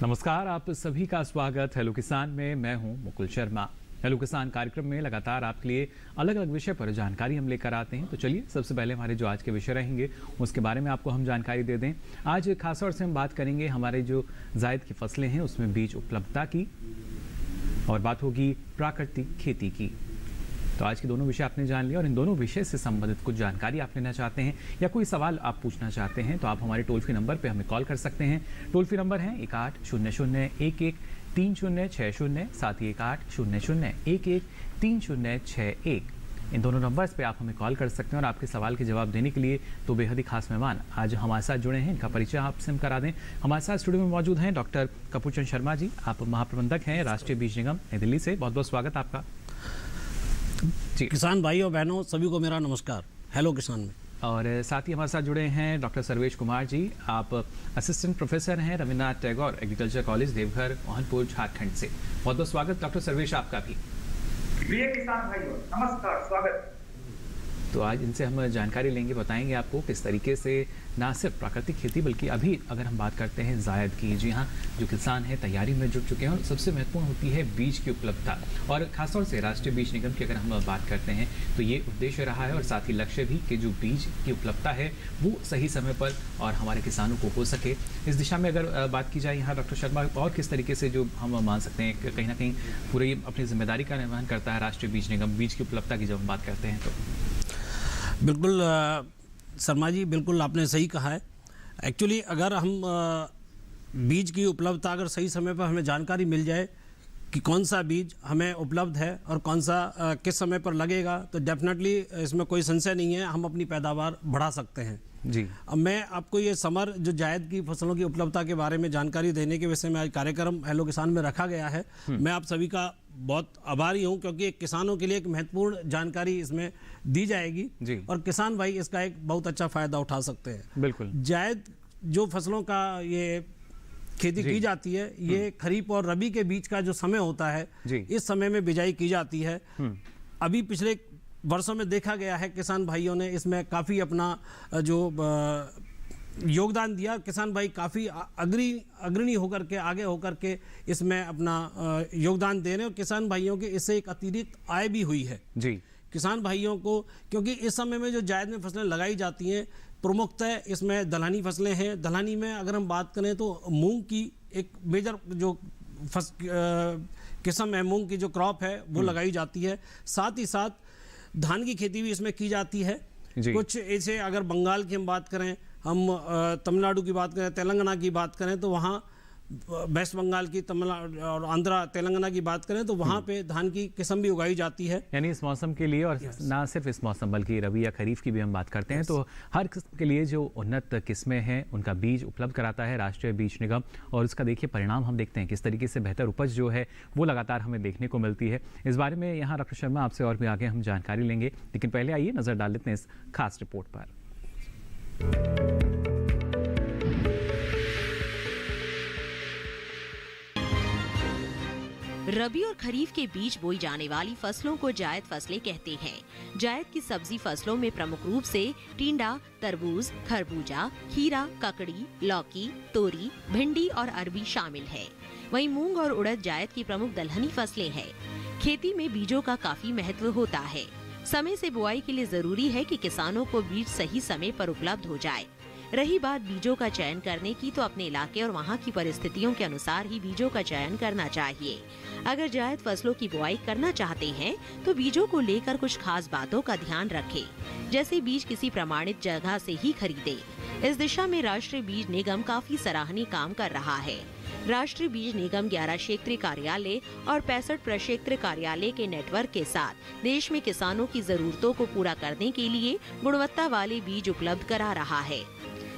नमस्कार, आप सभी का स्वागत हेलो किसान में। मैं हूं मुकुल शर्मा। हेलो किसान कार्यक्रम में लगातार आपके लिए अलग अलग विषय पर जानकारी हम लेकर आते हैं। तो चलिए सबसे पहले हमारे जो आज के विषय रहेंगे उसके बारे में आपको हम जानकारी दे दें। आज खासतौर से हम बात करेंगे हमारे जो जायद की फसलें हैं उसमें बीज उपलब्धता की, और बात होगी प्राकृतिक खेती की। तो आज के दोनों विषय आपने जान लिया, और इन दोनों विषय से संबंधित कुछ जानकारी आप लेना चाहते हैं या कोई सवाल आप पूछना चाहते हैं तो आप हमारे टोल फ्री नंबर पे हमें कॉल कर सकते हैं। टोल फ्री नंबर है 1800113060, साथ ही 1800113061। इन दोनों नंबर्स पे आप हमें कॉल कर सकते हैं और आपके सवाल के जवाब देने के लिए तो बेहद ही खास मेहमान आज हमारे साथ जुड़े हैं। इनका परिचय आपसे हम करा दें। हमारे साथ स्टूडियो में मौजूद हैं डॉक्टर कपूरचंद शर्मा जी। आप महाप्रबंधक हैं राष्ट्रीय बीज निगम नई दिल्ली से। बहुत बहुत स्वागत आपका जी। किसान भाई और बहनों सभी को मेरा नमस्कार। हेलो किसान में। और साथ ही हमारे साथ जुड़े हैं डॉक्टर सर्वेश कुमार जी। आप असिस्टेंट प्रोफेसर हैं रविन्द्रनाथ टैगोर एग्रीकल्चर कॉलेज देवघर मोहनपुर झारखंड से। बहुत बहुत स्वागत डॉक्टर सर्वेश आपका भी। प्रिय किसान भाइयों नमस्कार, स्वागत। तो आज इनसे हम जानकारी लेंगे, बताएंगे आपको किस तरीके से ना सिर्फ प्राकृतिक खेती बल्कि अभी अगर हम बात करते हैं जायद की, जी हाँ, जो किसान हैं तैयारी में जुट चुके हैं और सबसे महत्वपूर्ण होती है बीज की उपलब्धता। और खासतौर से राष्ट्रीय बीज निगम की अगर हम बात करते हैं तो ये उद्देश्य रहा है और साथ ही लक्ष्य भी कि जो बीज की उपलब्धता है वो सही समय पर और हमारे किसानों को हो सके। इस दिशा में अगर बात की जाए यहाँ डॉक्टर शर्मा, और किस तरीके से जो हम मान सकते हैं कहीं ना कहीं पूरी अपनी जिम्मेदारी का निर्वहन करता है राष्ट्रीय बीज निगम बीज की उपलब्धता की जब हम बात करते हैं तो? बिल्कुल शर्मा जी, बिल्कुल आपने सही कहा है। एक्चुअली अगर हम बीज की उपलब्धता अगर सही समय पर हमें जानकारी मिल जाए कि कौन सा बीज हमें उपलब्ध है और कौन सा किस समय पर लगेगा तो डेफिनेटली इसमें कोई संशय नहीं है, हम अपनी पैदावार बढ़ा सकते हैं जी। अब मैं आपको ये समर जो जायद की फसलों की उपलब्धता के बारे में जानकारी देने के विषय में आज कार्यक्रम हेलो किसान में रखा गया है। मैं आप सभी का बहुत आभारी हूं क्योंकि किसानों के लिए एक महत्वपूर्ण जानकारी इसमें दी जाएगी जी। और किसान भाई इसका एक बहुत अच्छा फायदा उठा सकते हैं। बिल्कुल। जायद जो फसलों का ये खेती की जाती है ये खरीफ और रबी के बीच का जो समय होता है इस समय में बिजाई की जाती है। अभी पिछले वर्षों में देखा गया है किसान भाइयों ने इसमें काफ़ी अपना जो योगदान दिया। किसान भाई काफ़ी अग्रणी होकर के आगे होकर के इसमें अपना योगदान दे रहे हैं और किसान भाइयों के इससे एक अतिरिक्त आय भी हुई है जी। किसान भाइयों को, क्योंकि इस समय में जो जायद में फसलें लगाई जाती हैं प्रमुखतः इसमें दलहनी फसलें हैं। दलहनी में अगर हम बात करें तो मूंग की एक मेजर जो किस्म है, मूंग की जो क्रॉप है वो लगाई जाती है। साथ ही साथ धान की खेती भी इसमें की जाती है। कुछ ऐसे अगर बंगाल की हम बात करें, हम तमिलनाडु की बात करें, तेलंगाना की बात करें तो वहाँ वेस्ट बंगाल की, तमिलनाडु और आंध्रा तेलंगाना की बात करें तो वहाँ पे धान की किस्म भी उगाई जाती है। यानी इस मौसम के लिए, और ना सिर्फ इस मौसम बल्कि रबी या खरीफ की भी हम बात करते हैं तो हर किस्म के लिए जो उन्नत किस्में हैं उनका बीज उपलब्ध कराता है राष्ट्रीय बीज निगम। और उसका देखिए परिणाम हम देखते हैं किस तरीके से बेहतर उपज जो है वो लगातार हमें देखने को मिलती है। इस बारे में यहाँ डॉक्टर शर्मा आपसे और भी आगे हम जानकारी लेंगे, लेकिन पहले आइए नजर डाल लेते हैं इस खास रिपोर्ट पर। रबी और खरीफ के बीच बोई जाने वाली फसलों को जायद फसलें कहते हैं। जायद की सब्जी फसलों में प्रमुख रूप से टिंडा, तरबूज, खरबूजा, खीरा, ककड़ी, लौकी, तोरी, भिंडी और अरबी शामिल है। वहीं मूंग और उड़द जायद की प्रमुख दलहनी फसलें हैं। खेती में बीजों का काफी महत्व होता है। समय से बुआई के लिए जरूरी है कि किसानों को बीज सही समय पर उपलब्ध हो जाए। रही बात बीजों का चयन करने की तो अपने इलाके और वहाँ की परिस्थितियों के अनुसार ही बीजों का चयन करना चाहिए। अगर जायद फसलों की बुआई करना चाहते हैं तो बीजों को लेकर कुछ खास बातों का ध्यान रखें, जैसे बीज किसी प्रमाणित जगह से ही खरीदे। इस दिशा में राष्ट्रीय बीज निगम काफी सराहनीय काम कर रहा है। राष्ट्रीय बीज निगम 11 क्षेत्रीय कार्यालय और 65 प्रक्षेत्र कार्यालय के नेटवर्क के साथ देश में किसानों की जरूरतों को पूरा करने के लिए गुणवत्ता वाले बीज उपलब्ध करा रहा है।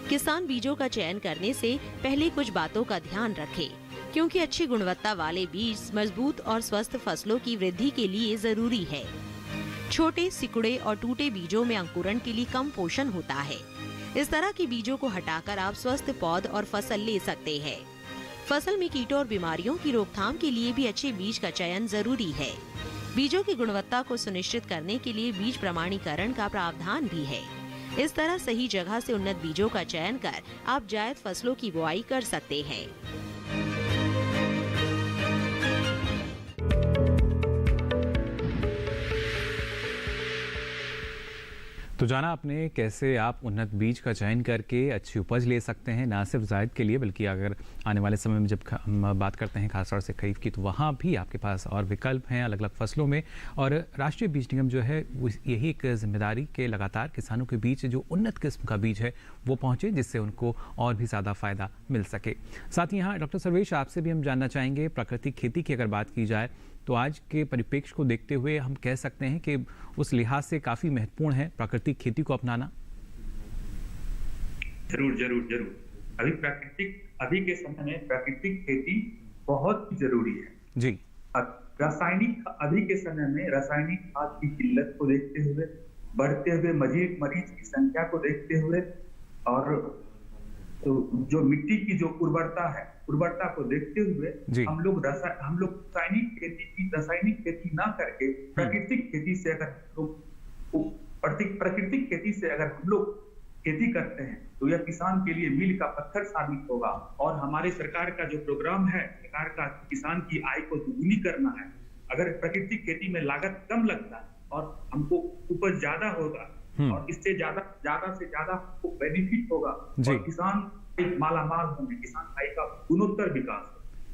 किसान बीजों का चयन करने से पहले कुछ बातों का ध्यान रखें, क्योंकि अच्छी गुणवत्ता वाले बीज मजबूत और स्वस्थ फसलों की वृद्धि के लिए जरूरी है। छोटे, सिकुड़े और टूटे बीजों में अंकुरण के लिए कम पोषण होता है। इस तरह के बीजों को हटाकर आप स्वस्थ पौध और फसल ले सकते हैं। फसल में कीटों और बीमारियों की रोकथाम के लिए भी अच्छे बीज का चयन जरूरी है। बीजों की गुणवत्ता को सुनिश्चित करने के लिए बीज प्रमाणीकरण का प्रावधान भी है। इस तरह सही जगह से उन्नत बीजों का चयन कर आप जायद फसलों की बुआई कर सकते हैं। तो जाना आपने कैसे आप उन्नत बीज का चयन करके अच्छी उपज ले सकते हैं, ना सिर्फ जायद के लिए बल्कि अगर आने वाले समय में जब हम बात करते हैं खासतौर से खरीफ की, तो वहाँ भी आपके पास और विकल्प हैं अलग अलग फसलों में। और राष्ट्रीय बीज निगम जो है वो यही एक जिम्मेदारी के लगातार किसानों के बीच जो उन्नत किस्म का बीज है वो पहुँचे, जिससे उनको और भी ज़्यादा फ़ायदा मिल सके। साथ ही यहाँ डॉक्टर सर्वेश, आपसे भी हम जानना चाहेंगे प्राकृतिक खेती की अगर बात की जाए तो आज के परिप्रेक्ष्य को देखते हुए हम कह सकते हैं कि उस लिहाज से काफी महत्वपूर्ण है प्राकृतिक खेती को अपनाना। जरूर जरूर जरूर। अभी के समय में प्राकृतिक खेती बहुत जरूरी है जी। रासायनिक अभी के समय में रासायनिक खाद की किल्लत को देखते हुए, बढ़ते हुए मरीज की संख्या को देखते हुए, और तो जो मिट्टी की जो उर्वरता को देखते हुए हम लोग रासायनिक खेती ना करके प्राकृतिक खेती से अगर हम लोग खेती करते हैं तो यह किसान के लिए मील का पत्थर साबित होगा। और हमारे सरकार का जो प्रोग्राम है, सरकार का किसान की आय को दुगुनी करना है। अगर प्राकृतिक खेती में लागत कम लगता है और हमको उपज ज्यादा होगा और इससे ज्यादा से ज्यादा हमको बेनिफिट होगा और किसान एक मालामाल होंगे, किसान भाई का गुणोत्तर विकास।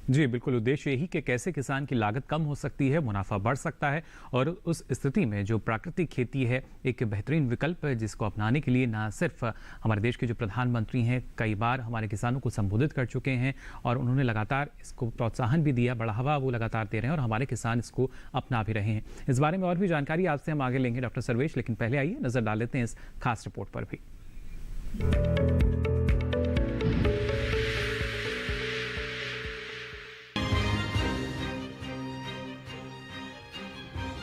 जी बिल्कुल, उद्देश्य यही कि कैसे किसान की लागत कम हो सकती है, मुनाफा बढ़ सकता है, और उस स्थिति में जो प्राकृतिक खेती है एक बेहतरीन विकल्प है, जिसको अपनाने के लिए ना सिर्फ हमारे देश के जो प्रधानमंत्री हैं कई बार हमारे किसानों को संबोधित कर चुके हैं और उन्होंने लगातार इसको प्रोत्साहन भी दिया, बढ़ावा वो लगातार दे रहे हैं और हमारे किसान इसको अपना भी रहे हैं। इस बारे में और भी जानकारी आपसे हम आगे लेंगे डॉक्टर सर्वेश, लेकिन पहले आइए नजर डाल लेते हैं इस खास रिपोर्ट पर भी।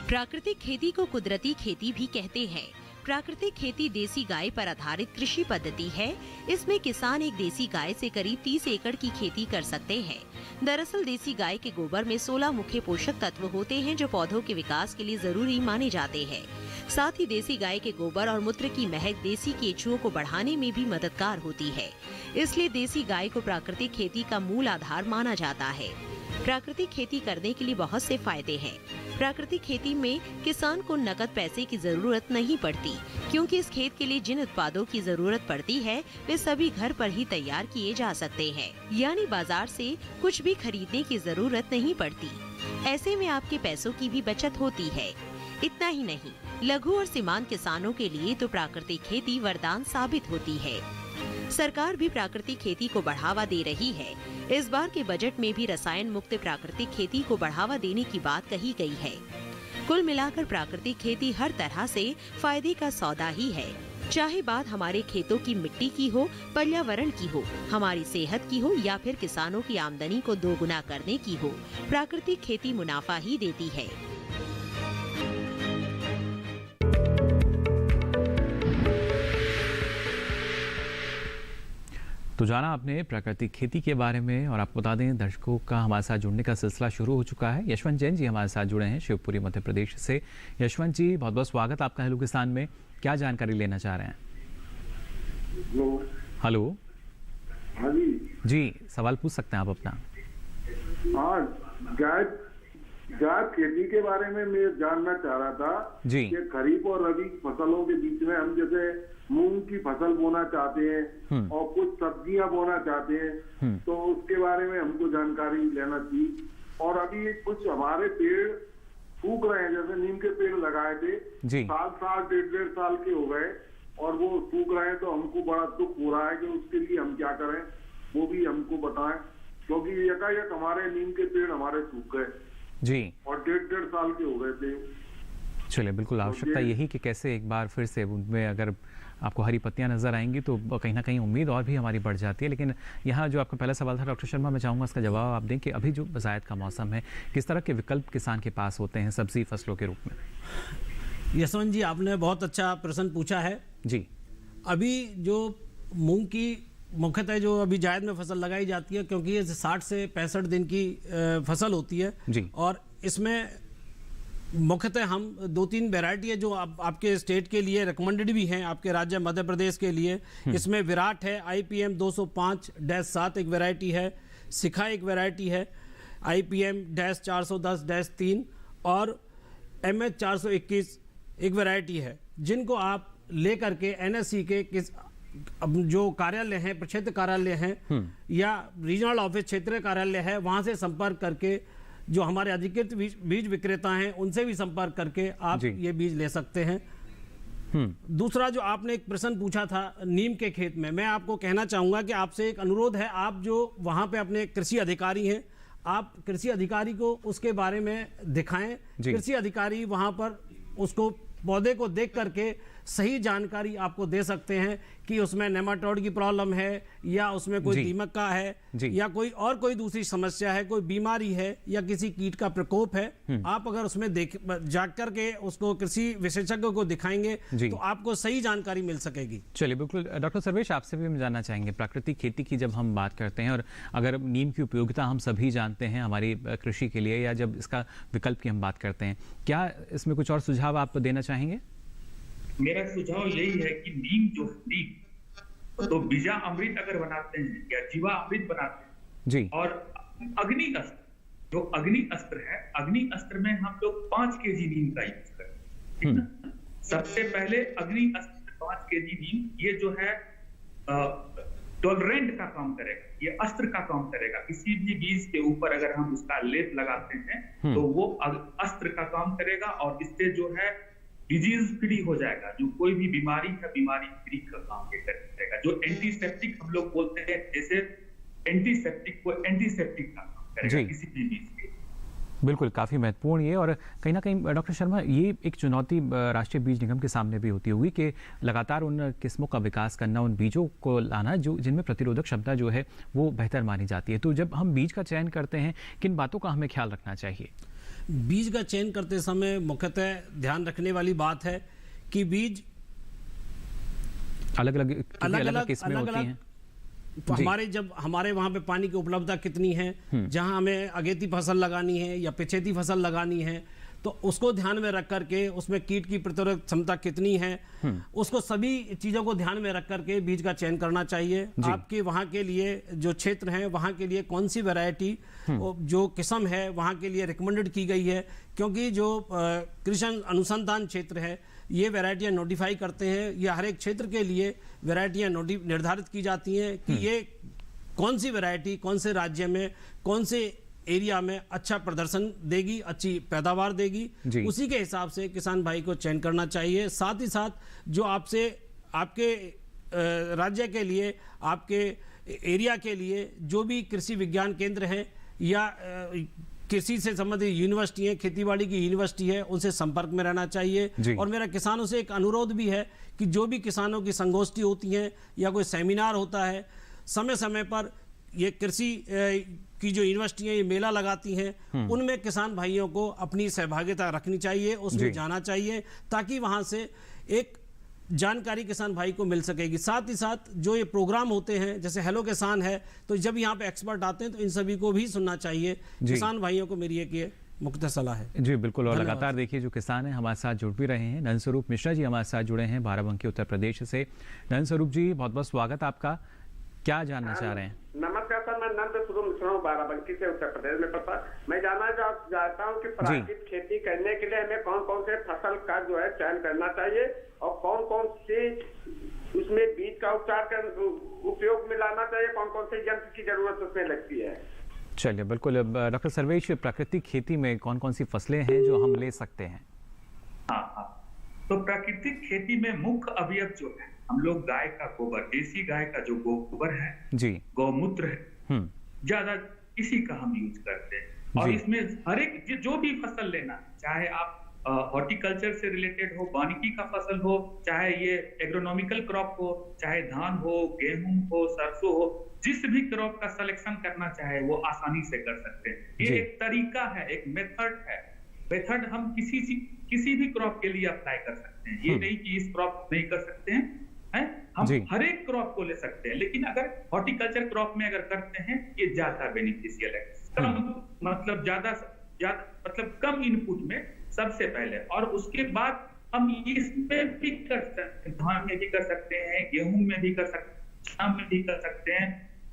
प्राकृतिक खेती को कुदरती खेती भी कहते हैं। प्राकृतिक खेती देसी गाय पर आधारित कृषि पद्धति है। इसमें किसान एक देसी गाय से करीब 30 एकड़ की खेती कर सकते हैं। दरअसल देसी गाय के गोबर में 16 मुख्य पोषक तत्व होते हैं जो पौधों के विकास के लिए जरूरी माने जाते हैं। साथ ही देसी गाय के गोबर और मूत्र की महक देसी केंचुओं को बढ़ाने में भी मददगार होती है। इसलिए देसी गाय को प्राकृतिक खेती का मूल आधार माना जाता है। प्राकृतिक खेती करने के लिए बहुत से फायदे हैं। प्राकृतिक खेती में किसान को नकद पैसे की जरूरत नहीं पड़ती, क्योंकि इस खेत के लिए जिन उत्पादों की जरूरत पड़ती है वे सभी घर पर ही तैयार किए जा सकते हैं, यानी बाजार से कुछ भी खरीदने की जरूरत नहीं पड़ती। ऐसे में आपके पैसों की भी बचत होती है। इतना ही नहीं, लघु और सीमांत किसानों के लिए तो प्राकृतिक खेती वरदान साबित होती है। सरकार भी प्राकृतिक खेती को बढ़ावा दे रही है। इस बार के बजट में भी रसायन मुक्त प्राकृतिक खेती को बढ़ावा देने की बात कही गई है। कुल मिलाकर प्राकृतिक खेती हर तरह से फायदे का सौदा ही है। चाहे बात हमारे खेतों की मिट्टी की हो, पर्यावरण की हो, हमारी सेहत की हो या फिर किसानों की आमदनी को दोगुना करने की हो, प्राकृतिक खेती मुनाफा ही देती है। तो जाना आपने प्राकृतिक खेती के बारे में, और आपको बता दें दर्शकों का हमारे साथ जुड़ने का सिलसिला शुरू हो चुका है। यशवंत जैन जी हमारे साथ जुड़े हैं शिवपुरी मध्य प्रदेश से। यशवंत जी बहुत बहुत स्वागत आपका हेलो किसान में। क्या जानकारी लेना चाह रहे हैं? हेलो। हाँ जी सवाल पूछ सकते हैं आप अपना। हाँ, जायद खेती के बारे में मैं जानना चाह रहा था जी कि खरीफ और रबी फसलों के बीच में हम जैसे मूंग की फसल बोना चाहते हैं और कुछ सब्जियां बोना चाहते हैं, तो उसके बारे में हमको जानकारी लेना चाहिए। और अभी कुछ हमारे पेड़ सूख रहे हैं, जैसे नीम के पेड़ लगाए थे, साल डेढ़ साल के हो गए और वो सूख रहे हैं, तो हमको बड़ा दुख हो रहा है कि उसके लिए हम क्या करें, वो भी हमको बताएं, क्योंकि एकाएक हमारे नीम के पेड़ हमारे सूख गए जी और डेढ़ साल के हो गए थे। चलिए, बिल्कुल आवश्यकता यही कि कैसे एक बार फिर से उनमें अगर आपको हरी पत्तियां नजर आएंगी तो कहीं ना कहीं उम्मीद और भी हमारी बढ़ जाती है। लेकिन यहाँ जो आपका पहला सवाल था डॉक्टर शर्मा, मैं चाहूँगा इसका जवाब आप दें कि अभी जो जायद का मौसम है, किस तरह के विकल्प किसान के पास होते हैं सब्जी फसलों के रूप में? यशवंत जी, आपने बहुत अच्छा प्रश्न पूछा है जी। अभी जो मूंग की मुख्यतः जो अभी जायद में फसल लगाई जाती है, क्योंकि ये 60 से 65 दिन की फसल होती है जी, और इसमें मुख्यतः हम 2-3 वैरायटी है जो आपके स्टेट के लिए रिकमेंडेड भी हैं, आपके राज्य मध्य प्रदेश के लिए। इसमें विराट है, IPM 205-7 एक वैरायटी है, शिखा एक वैरायटी है, IPM-410-3 और MH 421 एक वैरायटी है, जिनको आप लेकर के NSC के अब जो कार्यालय हैं, प्रक्षेत्र कार्यालय हैं या रीजनल ऑफिस क्षेत्रीय कार्यालय है, वहां से संपर्क करके जो हमारे अधिकृत बीज विक्रेता हैं उनसे भी संपर्क करके आप ये बीज ले सकते हैं। दूसरा जो आपने एक प्रश्न पूछा था नीम के खेत में, मैं आपको कहना चाहूंगा कि आपसे एक अनुरोध है, आप जो वहां पे अपने कृषि अधिकारी हैं, आप कृषि अधिकारी को उसके बारे में दिखाएं। कृषि अधिकारी वहां पर उसको पौधे को देख करके सही जानकारी आपको दे सकते हैं कि उसमें नेमाटोड की प्रॉब्लम है या उसमें कोई दीमक का है या कोई दूसरी समस्या है, कोई बीमारी है या किसी कीट का प्रकोप है। आप अगर उसमें जाग करके उसको कृषि विशेषज्ञ को दिखाएंगे तो आपको सही जानकारी मिल सकेगी। चलिए, बिल्कुल डॉक्टर सर्वेश, आपसे भी हम जानना चाहेंगे, प्राकृतिक खेती की जब हम बात करते हैं और अगर नीम की उपयोगिता हम सभी जानते हैं हमारी कृषि के लिए, या जब इसका विकल्प की हम बात करते हैं, क्या इसमें कुछ और सुझाव आप देना चाहेंगे? मेरा सुझाव यही है कि नीम जो नीम तो बीजा अमृत अगर बनाते हैं या जीवा अमृत बनाते हैं जी, और अग्नि अस्त्र, जो अग्नि अस्त्र है, अग्नि अस्त्र में हम लोग 5 kg नीम का यूज करते हैं। सबसे पहले अग्नि अस्त्र में 5 kg नीम, ये जो है टॉलरेंट का काम करेगा, ये अस्त्र का काम करेगा। किसी भी बीज के ऊपर अगर हम उसका लेप लगाते हैं तो वो अस्त्र का काम करेगा और इससे जो है डिजीज फ्री हो जाएगा। जो कोई भी बीमारी है, बीमारी फ्री का काम करेगा। जो एंटीसेप्टिक हम लोग बोलते हैं, जैसे एंटीसेप्टिक को एंटीसेप्टिक का काम करेगा किसी भी बीज के। बिल्कुल, काफ़ी महत्वपूर्ण ये, और कहीं ना कहीं डॉक्टर शर्मा, ये एक चुनौती राष्ट्रीय बीज निगम के सामने भी होती होगी कि लगातार उन किस्मों का विकास करना, उन बीजों को लाना जो जिनमें प्रतिरोधक क्षमता जो है वो बेहतर मानी जाती है। तो जब हम बीज का चयन करते हैं, किन बातों का हमें ख्याल रखना चाहिए? बीज का चयन करते समय मुख्यतः ध्यान रखने वाली बात है कि बीज अलग अलग किस्में होती हैं। हमारे वहां पे पानी की उपलब्धता कितनी है, जहां हमें अगेती फसल लगानी है या पिछेती फसल लगानी है, तो उसको ध्यान में रख करके उसमें कीट की प्रतिरोधक क्षमता कितनी है, उसको सभी चीजों को ध्यान में रख करके बीज का चयन करना चाहिए। आपके वहां के लिए जो क्षेत्र है, वहां के लिए कौन सी वैरायटी, जो किस्म है, वहां के लिए रिकमेंडेड की गई है, क्योंकि जो कृषि अनुसंधान क्षेत्र है ये वैरायटियां नोटिफाई करते हैं, या हर एक क्षेत्र के लिए वैरायटियां निर्धारित की जाती हैं कि ये कौन सी वैरायटी कौन से राज्य में कौन से एरिया में अच्छा प्रदर्शन देगी, अच्छी पैदावार देगी। उसी के हिसाब से किसान भाई को चयन करना चाहिए। साथ ही साथ जो आपके राज्य के लिए, आपके एरिया के लिए जो भी कृषि विज्ञान केंद्र हैं या कृषि से संबंधित यूनिवर्सिटी है, खेतीबाड़ी की यूनिवर्सिटी है, उनसे संपर्क में रहना चाहिए। और मेरा किसानों से एक अनुरोध भी है कि जो भी किसानों की संगोष्ठी होती हैं या कोई सेमिनार होता है, समय समय पर ये कृषि की जो यूनिवर्सिटी है ये मेला लगाती हैं, उनमें किसान भाइयों को अपनी सहभागिता रखनी चाहिए, उसमें जाना चाहिए, ताकि वहां से एक जानकारी किसान भाई को मिल सकेगी। साथ ही साथ जो ये प्रोग्राम होते हैं, जैसे हेलो किसान है, तो जब यहाँ पे एक्सपर्ट आते हैं तो इन सभी को भी सुनना चाहिए। किसान भाइयों को मेरी एक ये मुख्य सलाह है। जी बिल्कुल, और लगातार देखिए जो किसान हैं हमारे साथ जुड़ भी रहे हैं। नंद स्वरूप मिश्रा जी हमारे साथ जुड़े हैं बाराबंकी उत्तर प्रदेश से। नंद स्वरूप जी, बहुत बहुत स्वागत आपका, क्या जानना चाह रहे हैं? नमस्कार सर, मैं नंद स्वरूप मिश्रा हूँ बाराबंकी से उत्तर प्रदेश में। पता मैं जानना चाहता हूँ कि प्राकृतिक खेती करने के लिए हमें कौन कौन से फसल का जो है चयन करना चाहिए और कौन कौन से उसमें बीज का उपचार कर उपयोग में लाना चाहिए, कौन कौन से यंत्र की जरूरत उसमें लगती है। चलिए बिल्कुल, डॉक्टर सर्वेश, प्राकृतिक खेती में कौन कौन सी फसलें हैं जो हम ले सकते हैं? हाँ, तो प्राकृतिक खेती में मुख्य अवयव जो है, हम लोग गाय का गोबर, देसी गाय का जो गोबर है जी, गौमूत्र है, ज्यादा इसी का हम यूज करते हैं। और इसमें हर एक जो भी फसल लेना, चाहे आप हॉर्टिकल्चर से रिलेटेड हो, वानिकी का फसल हो, चाहे ये एग्रोनॉमिकल क्रॉप हो, चाहे धान हो, गेहूं हो, सरसों हो, जिस भी क्रॉप का सिलेक्शन करना चाहे वो आसानी से कर सकते हैं। ये एक तरीका है, एक मेथड है। मेथड हम किसी भी क्रॉप के लिए अप्लाई कर सकते हैं। ये नहीं कि इस क्रॉप नहीं कर सकते हैं, हम हर एक क्रॉप को ले सकते हैं, लेकिन अगर हॉर्टिकल्चर क्रॉप में अगर करते हैं ये ज्यादा बेनिफिशियल है। मतलब ज्यादा मतलब कम इनपुट में सबसे पहले, और उसके बाद हम इसमें भी कर सकते हैं, धान में भी कर सकते हैं, गेहूं में भी कर सकते हैं, शाम में भी कर सकते हैं,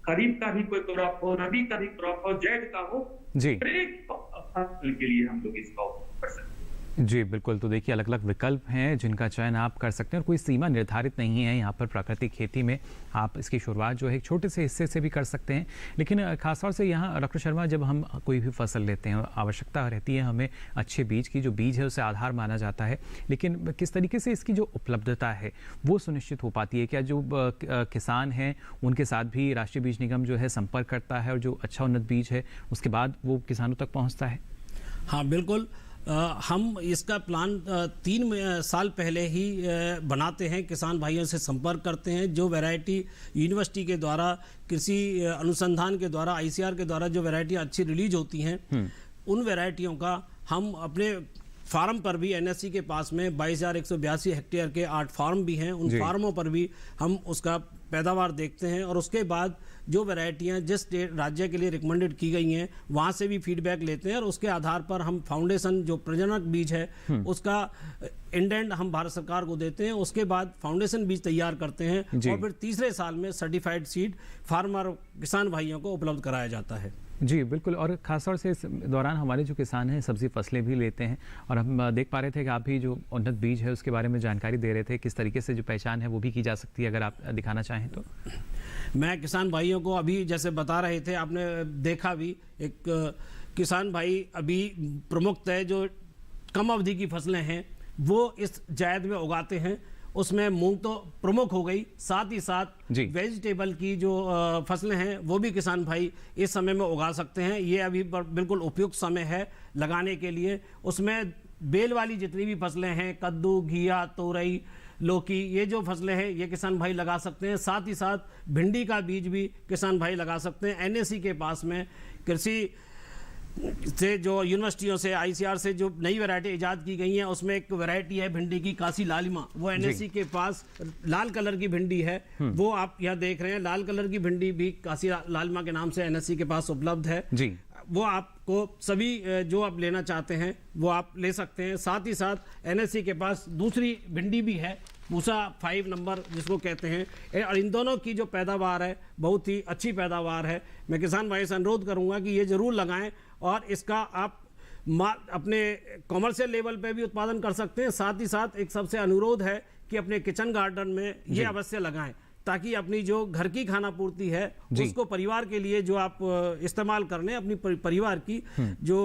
खरीफ का भी कोई क्रॉप हो, रबी का भी क्रॉप हो, जैद का हो, हर एक फसल के लिए हम लोग इसका उपयोग कर सकते हैं। जी बिल्कुल, तो देखिए अलग अलग विकल्प हैं जिनका चयन आप कर सकते हैं और कोई सीमा निर्धारित नहीं है यहाँ पर प्राकृतिक खेती में। आप इसकी शुरुआत जो है एक छोटे से हिस्से से भी कर सकते हैं, लेकिन खासतौर से यहाँ डॉक्टर शर्मा जब हम कोई भी फसल लेते हैं आवश्यकता रहती है हमें अच्छे बीज की, जो बीज है उसे आधार माना जाता है, लेकिन किस तरीके से इसकी जो उपलब्धता है वो सुनिश्चित हो पाती है? क्या जो किसान हैं उनके साथ भी राष्ट्रीय बीज निगम जो है संपर्क करता है और जो अच्छा उन्नत बीज है उसके बाद वो किसानों तक पहुँचता है? हाँ बिल्कुल, हम इसका प्लान 3 साल पहले ही बनाते हैं, किसान भाइयों से संपर्क करते हैं। जो वैरायटी यूनिवर्सिटी के द्वारा, कृषि अनुसंधान के द्वारा, ICR के द्वारा जो वैरायटी अच्छी रिलीज होती हैं उन वैरायटियों का हम अपने फार्म पर भी, NSC के पास में 22,182 हेक्टेयर के 8 फार्म भी हैं, उन फार्मों पर भी हम उसका पैदावार देखते हैं और उसके बाद जो वैरायटियां जिस राज्य के लिए रिकमेंडेड की गई हैं वहाँ से भी फीडबैक लेते हैं और उसके आधार पर हम फाउंडेशन जो प्रजनक बीज है उसका इंडेंट हम भारत सरकार को देते हैं। उसके बाद फाउंडेशन बीज तैयार करते हैं और फिर तीसरे साल में सर्टिफाइड सीड फार्मर किसान भाइयों को उपलब्ध कराया जाता है। जी बिल्कुल, और खासतौर से इस दौरान हमारे जो किसान हैं सब्जी फसलें भी लेते हैं और हम देख पा रहे थे कि आप भी जो उन्नत बीज है उसके बारे में जानकारी दे रहे थे, किस तरीके से जो पहचान है वो भी की जा सकती है, अगर आप दिखाना चाहें तो। मैं किसान भाइयों को अभी जैसे बता रहे थे, आपने देखा भी, एक किसान भाई अभी प्रमुख है जो कम अवधि की फसलें हैं वो इस जायद में उगाते हैं, उसमें मूंग तो प्रमुख हो गई, साथ ही साथ वेजिटेबल की जो फसलें हैं वो भी किसान भाई इस समय में उगा सकते हैं। ये अभी बिल्कुल उपयुक्त समय है लगाने के लिए। उसमें बेल वाली जितनी भी फसलें हैं, कद्दू, घिया, तोरई, लौकी, ये जो फसलें हैं ये किसान भाई लगा सकते हैं। साथ ही साथ भिंडी का बीज भी किसान भाई लगा सकते हैं। NSC के पास में कृषि से जो यूनिवर्सिटियों से, ICR से जो नई वैरायटी इजाद की गई हैं उसमें एक वैरायटी है भिंडी की काशी लालिमा, वो NSC के पास लाल कलर की भिंडी है, वो आप यहाँ देख रहे हैं। लाल कलर की भिंडी भी काशी लालिमा के नाम से NSC के पास उपलब्ध है जी। वो आपको सभी जो आप लेना चाहते हैं वो आप ले सकते हैं। साथ ही साथ NSC के पास दूसरी भिंडी भी है, पूसा 5 नंबर जिसको कहते हैं, और इन दोनों की जो पैदावार है बहुत ही अच्छी पैदावार है। मैं किसान भाई से अनुरोध करूंगा कि ये जरूर लगाएं और इसका आप अपने कॉमर्शियल लेवल पे भी उत्पादन कर सकते हैं। साथ ही साथ एक सबसे अनुरोध है कि अपने किचन गार्डन में ये अवश्य लगाएं ताकि अपनी जो घर की खाना पूर्ति है उसको परिवार के लिए जो आप इस्तेमाल कर लें, अपनी परिवार की जो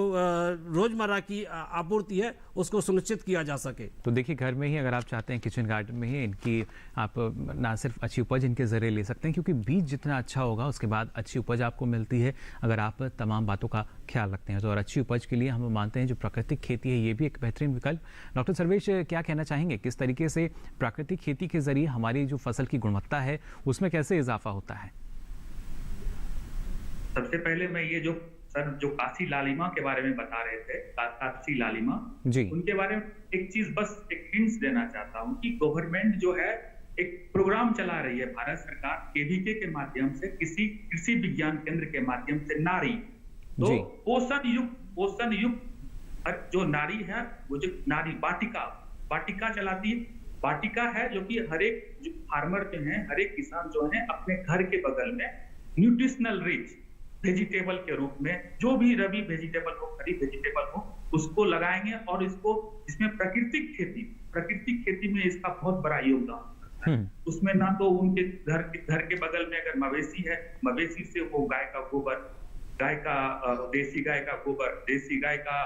रोजमर्रा की आपूर्ति है उसको सुनिश्चित किया जा सके। तो देखिए घर में ही अगर आप चाहते हैं किचन गार्डन में ही इनकी आप ना सिर्फ अच्छी उपज इनके जरिए ले सकते हैं, क्योंकि बीज जितना अच्छा होगा उसके बाद अच्छी उपज आपको मिलती है अगर आप तमाम बातों का ख्याल रखते हैं। तो और अच्छी उपज के लिए हम मानते हैं जो प्राकृतिक खेती है ये भी एक बेहतरीन विकल्प। डॉक्टर सर्वेश क्या कहना चाहेंगे, किस तरीके से प्राकृतिक खेती के जरिए हमारी जो फसल की गुणवत्ता है उसमें कैसे इजाफा होता है? सबसे पहले मैं ये जो काशी लालिमा के बारे में बता रहे थे, काशी लालिमा जी, उनके बारे में एक चीज बस एक हिंट्स देना चाहता हूँ कि गवर्नमेंट जो है एक प्रोग्राम चला रही है, भारत सरकार KVK के माध्यम से, कृषि विज्ञान केंद्र के माध्यम से नारी, तो पोषण युक्त जो नारी है वो जो नारी वाटिका चलाती है। वाटिका है जो कि हर एक जो फार्मर जो हैं, हर एक किसान जो है अपने घर के बगल में न्यूट्रिशनल रिच वेजिटेबल के रूप में जो भी रबी वेजिटेबल हो, खरीफ वेजिटेबल हो, उसको लगाएंगे और इसको इसमें प्राकृतिक खेती में इसका बहुत बड़ा योगदान है। उसमें ना तो उनके घर के बगल में अगर मवेशी है, मवेशी से वो गाय का गोबर, देसी गाय का गोबर, देसी गाय का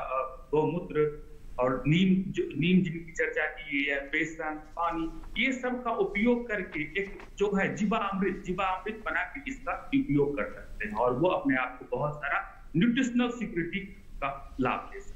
गौमूत्र और नीम जिनकी चर्चा की है, बेसन, पानी, ये सब का उपयोग करके एक जो है जीवामृत बना के इसका उपयोग कर सकते हैं और वो अपने आप को बहुत सारा न्यूट्रिशनल सिक्योरिटी का लाभ ले सकते हैं।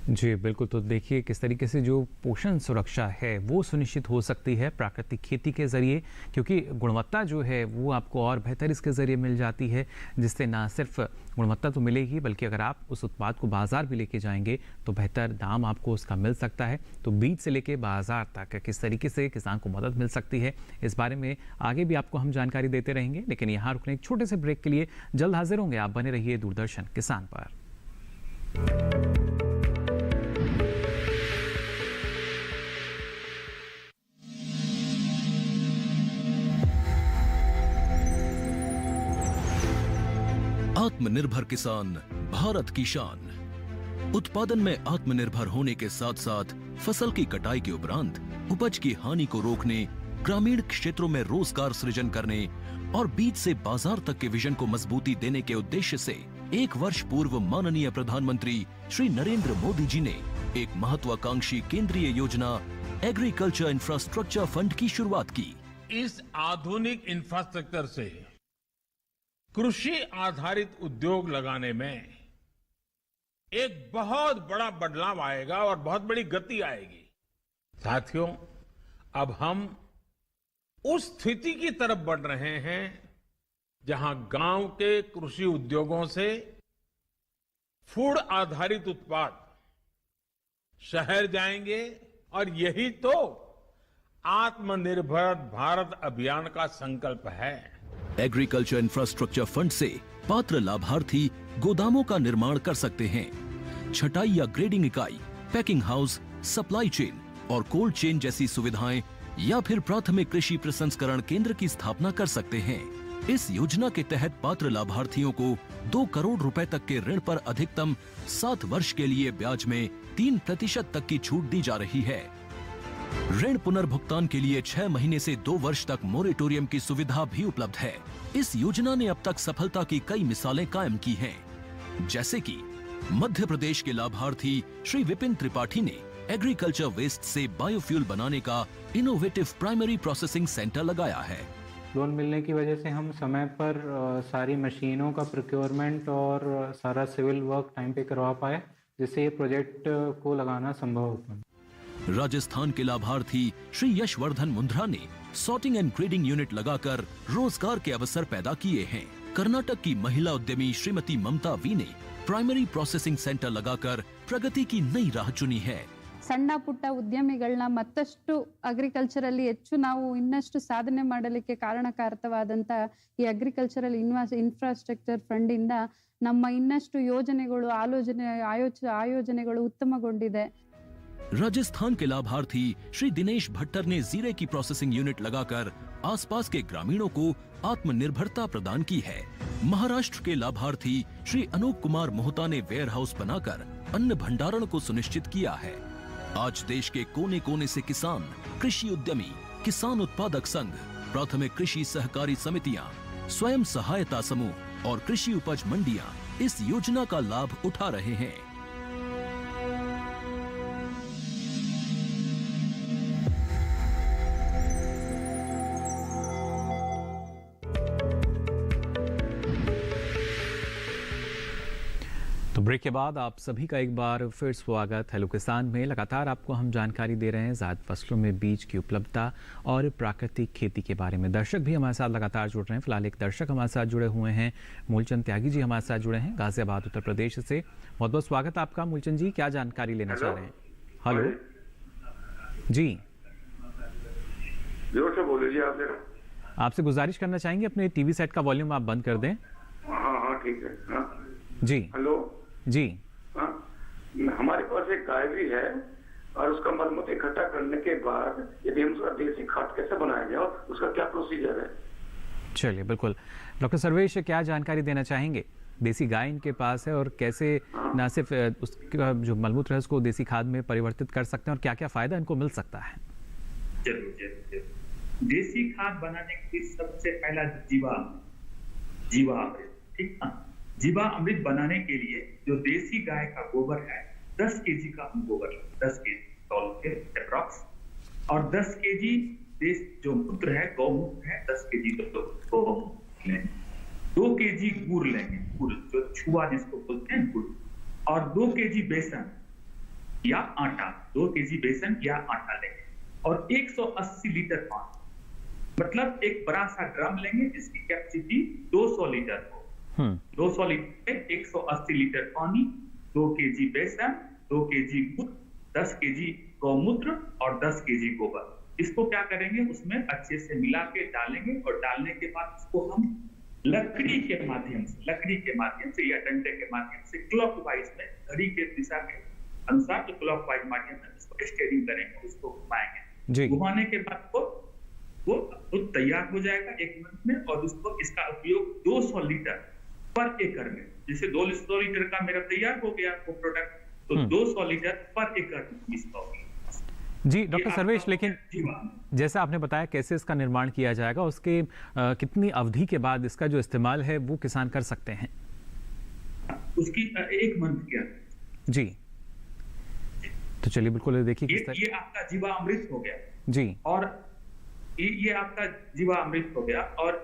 जी बिल्कुल, तो देखिए किस तरीके से जो पोषण सुरक्षा है वो सुनिश्चित हो सकती है प्राकृतिक खेती के ज़रिए, क्योंकि गुणवत्ता जो है वो आपको और बेहतर इसके ज़रिए मिल जाती है, जिससे ना सिर्फ गुणवत्ता तो मिलेगी बल्कि अगर आप उस उत्पाद को बाज़ार भी लेके जाएंगे तो बेहतर दाम आपको उसका मिल सकता है। तो बीज से लेके बाज़ार तक किस तरीके से किसान को मदद मिल सकती है इस बारे में आगे भी आपको हम जानकारी देते रहेंगे, लेकिन यहाँ रुकने एक छोटे से ब्रेक के लिए जल्द हाजिर होंगे। आप बने रहिए दूरदर्शन किसान पर। आत्मनिर्भर किसान, भारत की शान। उत्पादन में आत्मनिर्भर होने के साथ साथ फसल की कटाई के उपरांत उपज की हानि को रोकने, ग्रामीण क्षेत्रों में रोजगार सृजन करने और बीज से बाजार तक के विजन को मजबूती देने के उद्देश्य से 1 वर्ष पूर्व माननीय प्रधानमंत्री श्री नरेंद्र मोदी जी ने एक महत्वाकांक्षी केंद्रीय योजना एग्रीकल्चर इंफ्रास्ट्रक्चर फंड की शुरुआत की। इस आधुनिक इंफ्रास्ट्रक्चर से कृषि आधारित उद्योग लगाने में एक बहुत बड़ा बदलाव आएगा और बहुत बड़ी गति आएगी। साथियों, अब हम उस स्थिति की तरफ बढ़ रहे हैं जहां गांव के कृषि उद्योगों से फूड आधारित उत्पाद शहर जाएंगे और यही तो आत्मनिर्भर भारत अभियान का संकल्प है। एग्रीकल्चर इंफ्रास्ट्रक्चर फंड से पात्र लाभार्थी गोदामों का निर्माण कर सकते हैं, छटाई या ग्रेडिंग इकाई, पैकिंग हाउस, सप्लाई चेन और कोल्ड चेन जैसी सुविधाएं या फिर प्राथमिक कृषि प्रसंस्करण केंद्र की स्थापना कर सकते हैं। इस योजना के तहत पात्र लाभार्थियों को 2 करोड़ रुपए तक के ऋण पर अधिकतम 7 वर्ष के लिए ब्याज में 3% तक की छूट दी जा रही है। ऋण पुनर्भुगतान के लिए 6 महीने से 2 वर्ष तक मोरेटोरियम की सुविधा भी उपलब्ध है। इस योजना ने अब तक सफलता की कई मिसालें कायम की हैं, जैसे कि मध्य प्रदेश के लाभार्थी श्री विपिन त्रिपाठी ने एग्रीकल्चर वेस्ट से बायोफ्यूल बनाने का इनोवेटिव प्राइमरी प्रोसेसिंग सेंटर लगाया है। लोन मिलने की वजह से हम समय पर सारी मशीनों का प्रोक्योरमेंट और सारा सिविल वर्क टाइम पे करवा पाए, जिससे ये प्रोजेक्ट को लगाना संभव हो पाया। राजस्थान के लाभार्थी श्री यशवर्धन मुंद्रा ने सॉर्टिंग एंड ग्रेडिंग यूनिट लगाकर रोजगार के अवसर पैदा किए हैं। कर्नाटक की महिला उद्यमी श्रीमती ममता वी ने प्राइमरी प्रोसेसिंग सेंटर लगाकर प्रगति की नई राह चुनी है। ಸಣ್ಣ ಪುಟ್ಟ ಉದ್ಯಮಿಗಳನ್ನ ಮತ್ತಷ್ಟು ಅಗ್ರಿಕಲ್ಚರಲ್ಲಿ ಹೆಚ್ಚು ನಾವು ಇನ್ನಷ್ಟು ಸಾಧನೆ ಮಾಡಲಿಕ್ಕೆ ಕಾರಣಕಾರಕವಾದಂತ ಈ ಅಗ್ರಿಕಲ್ಚರಲ್ ಇನ್ಫ್ರಾಸ್ಟ್ರಕ್ಚರ್ ಫಂಡ್ ಇಂದ ನಮ್ಮ ಇನ್ನಷ್ಟು ಯೋಜನೆಗಳು ಆಯೋಜನೆಗಳು ಉತ್ತಮಗೊಂಡಿದೆ। राजस्थान के लाभार्थी श्री दिनेश भट्टर ने जीरे की प्रोसेसिंग यूनिट लगाकर आसपास के ग्रामीणों को आत्मनिर्भरता प्रदान की है। महाराष्ट्र के लाभार्थी श्री अनूप कुमार मोहता ने वेयर हाउस बनाकर अन्न भंडारण को सुनिश्चित किया है। आज देश के कोने कोने से किसान, कृषि उद्यमी, किसान उत्पादक संघ, प्राथमिक कृषि सहकारी समितियां, स्वयं सहायता समूह और कृषि उपज मंडियां इस योजना का लाभ उठा रहे हैं। तो ब्रेक के बाद आप सभी का एक बार फिर स्वागत। हेलो किसान में लगातार आपको हम जानकारी दे रहे हैं ज़ायद फसलों में बीज की उपलब्धता और प्राकृतिक खेती के बारे में। दर्शक भी हमारे साथ लगातार जुड़ रहे हैं। फिलहाल एक दर्शक हमारे साथ जुड़े हुए हैं, मूलचंद त्यागी जी हमारे साथ जुड़े हैं गाजियाबाद उत्तर प्रदेश से। बहुत बहुत स्वागत आपका मूलचंद जी, क्या जानकारी लेना चाह रहे हैं? हेलो जी, जोर से बोलिए। आपसे गुजारिश करना चाहेंगे अपने टीवी सेट का वॉल्यूम आप बंद कर दें। हाँ ठीक है। हाँ जी, हेलो जी। हाँ, हमारे पास एक गाय भी है और उसका मलमूत्र इकट्ठा करने के बाद यदि हम उसका देसी खाद कैसे बनाया जाए, उसका क्या प्रोसीजर है? चलिए बिल्कुल, डॉक्टर सर्वेश क्या जानकारी देना चाहेंगे? देसी गाय इनके पास है और कैसे न सिर्फ उसका जो मलमूत्र है उसको देसी खाद में परिवर्तित कर सकते हैं और क्या क्या फायदा इनको मिल सकता है? जरूर। देसी खाद बनाने के लिए सबसे पहला जीवा ठीक ना, जीवा अमृत बनाने के लिए जो देसी गाय का गोबर है 10 केजी का हम गोबर 10 केजी तौल के अप्रॉक्स, और 10 केजी जो मूत्र है गौमूत्र है 10 केजी तो लेंगे। 2 केजी गुड़ लेंगे, गुड़ जो छुआ जिसको बोलते हैं गुड़, और 2 केजी बेसन या आटा, 2 केजी बेसन या आटा लेंगे और 180 लीटर पानी, मतलब एक बड़ा सा ड्रम लेंगे जिसकी कैपेसिटी 200 लीटर हो। 200 लीटर में 180 लीटर पानी, 2 केजी बेसन, 2 केजी गुड़, 10 केजी गौमूत्र और 10 केजी गोबर। इसको क्या करेंगे, उसमें अच्छे से मिला के डालेंगे और डालने के बाद उसको हम लकड़ी के माध्यम से या डंडे के माध्यम से क्लॉकवाइज में, घड़ी के दिशा के अनुसार तो क्लॉकवाइज माध्यम में उसको स्टीयरिंग करेंगे, उसको घुमाएंगे। घुमाने के बाद वो तैयार हो जाएगा 1 मिनट में, और उसको इसका उपयोग 200 लीटर पर एकड़ में, जैसे 200 लीटर का मेरा तैयार हो गया वो प्रोडक्ट, तो 200 लीटर पर एकड़ बीज का होगी। जी डॉक्टर सर्वेश, लेकिन जैसा आपने बताया कैसे इसका निर्माण किया जाएगा, उसके कितनी अवधि के बाद इसका जो इस्तेमाल है वो किसान कर सकते हैं? उसकी 1 मंथ के अंदर। जी, तो चलिए बिल्कुल देखिए किस तरह ये आपका जीवामृत हो गया जी, और ये आपका जीवामृत हो गया। और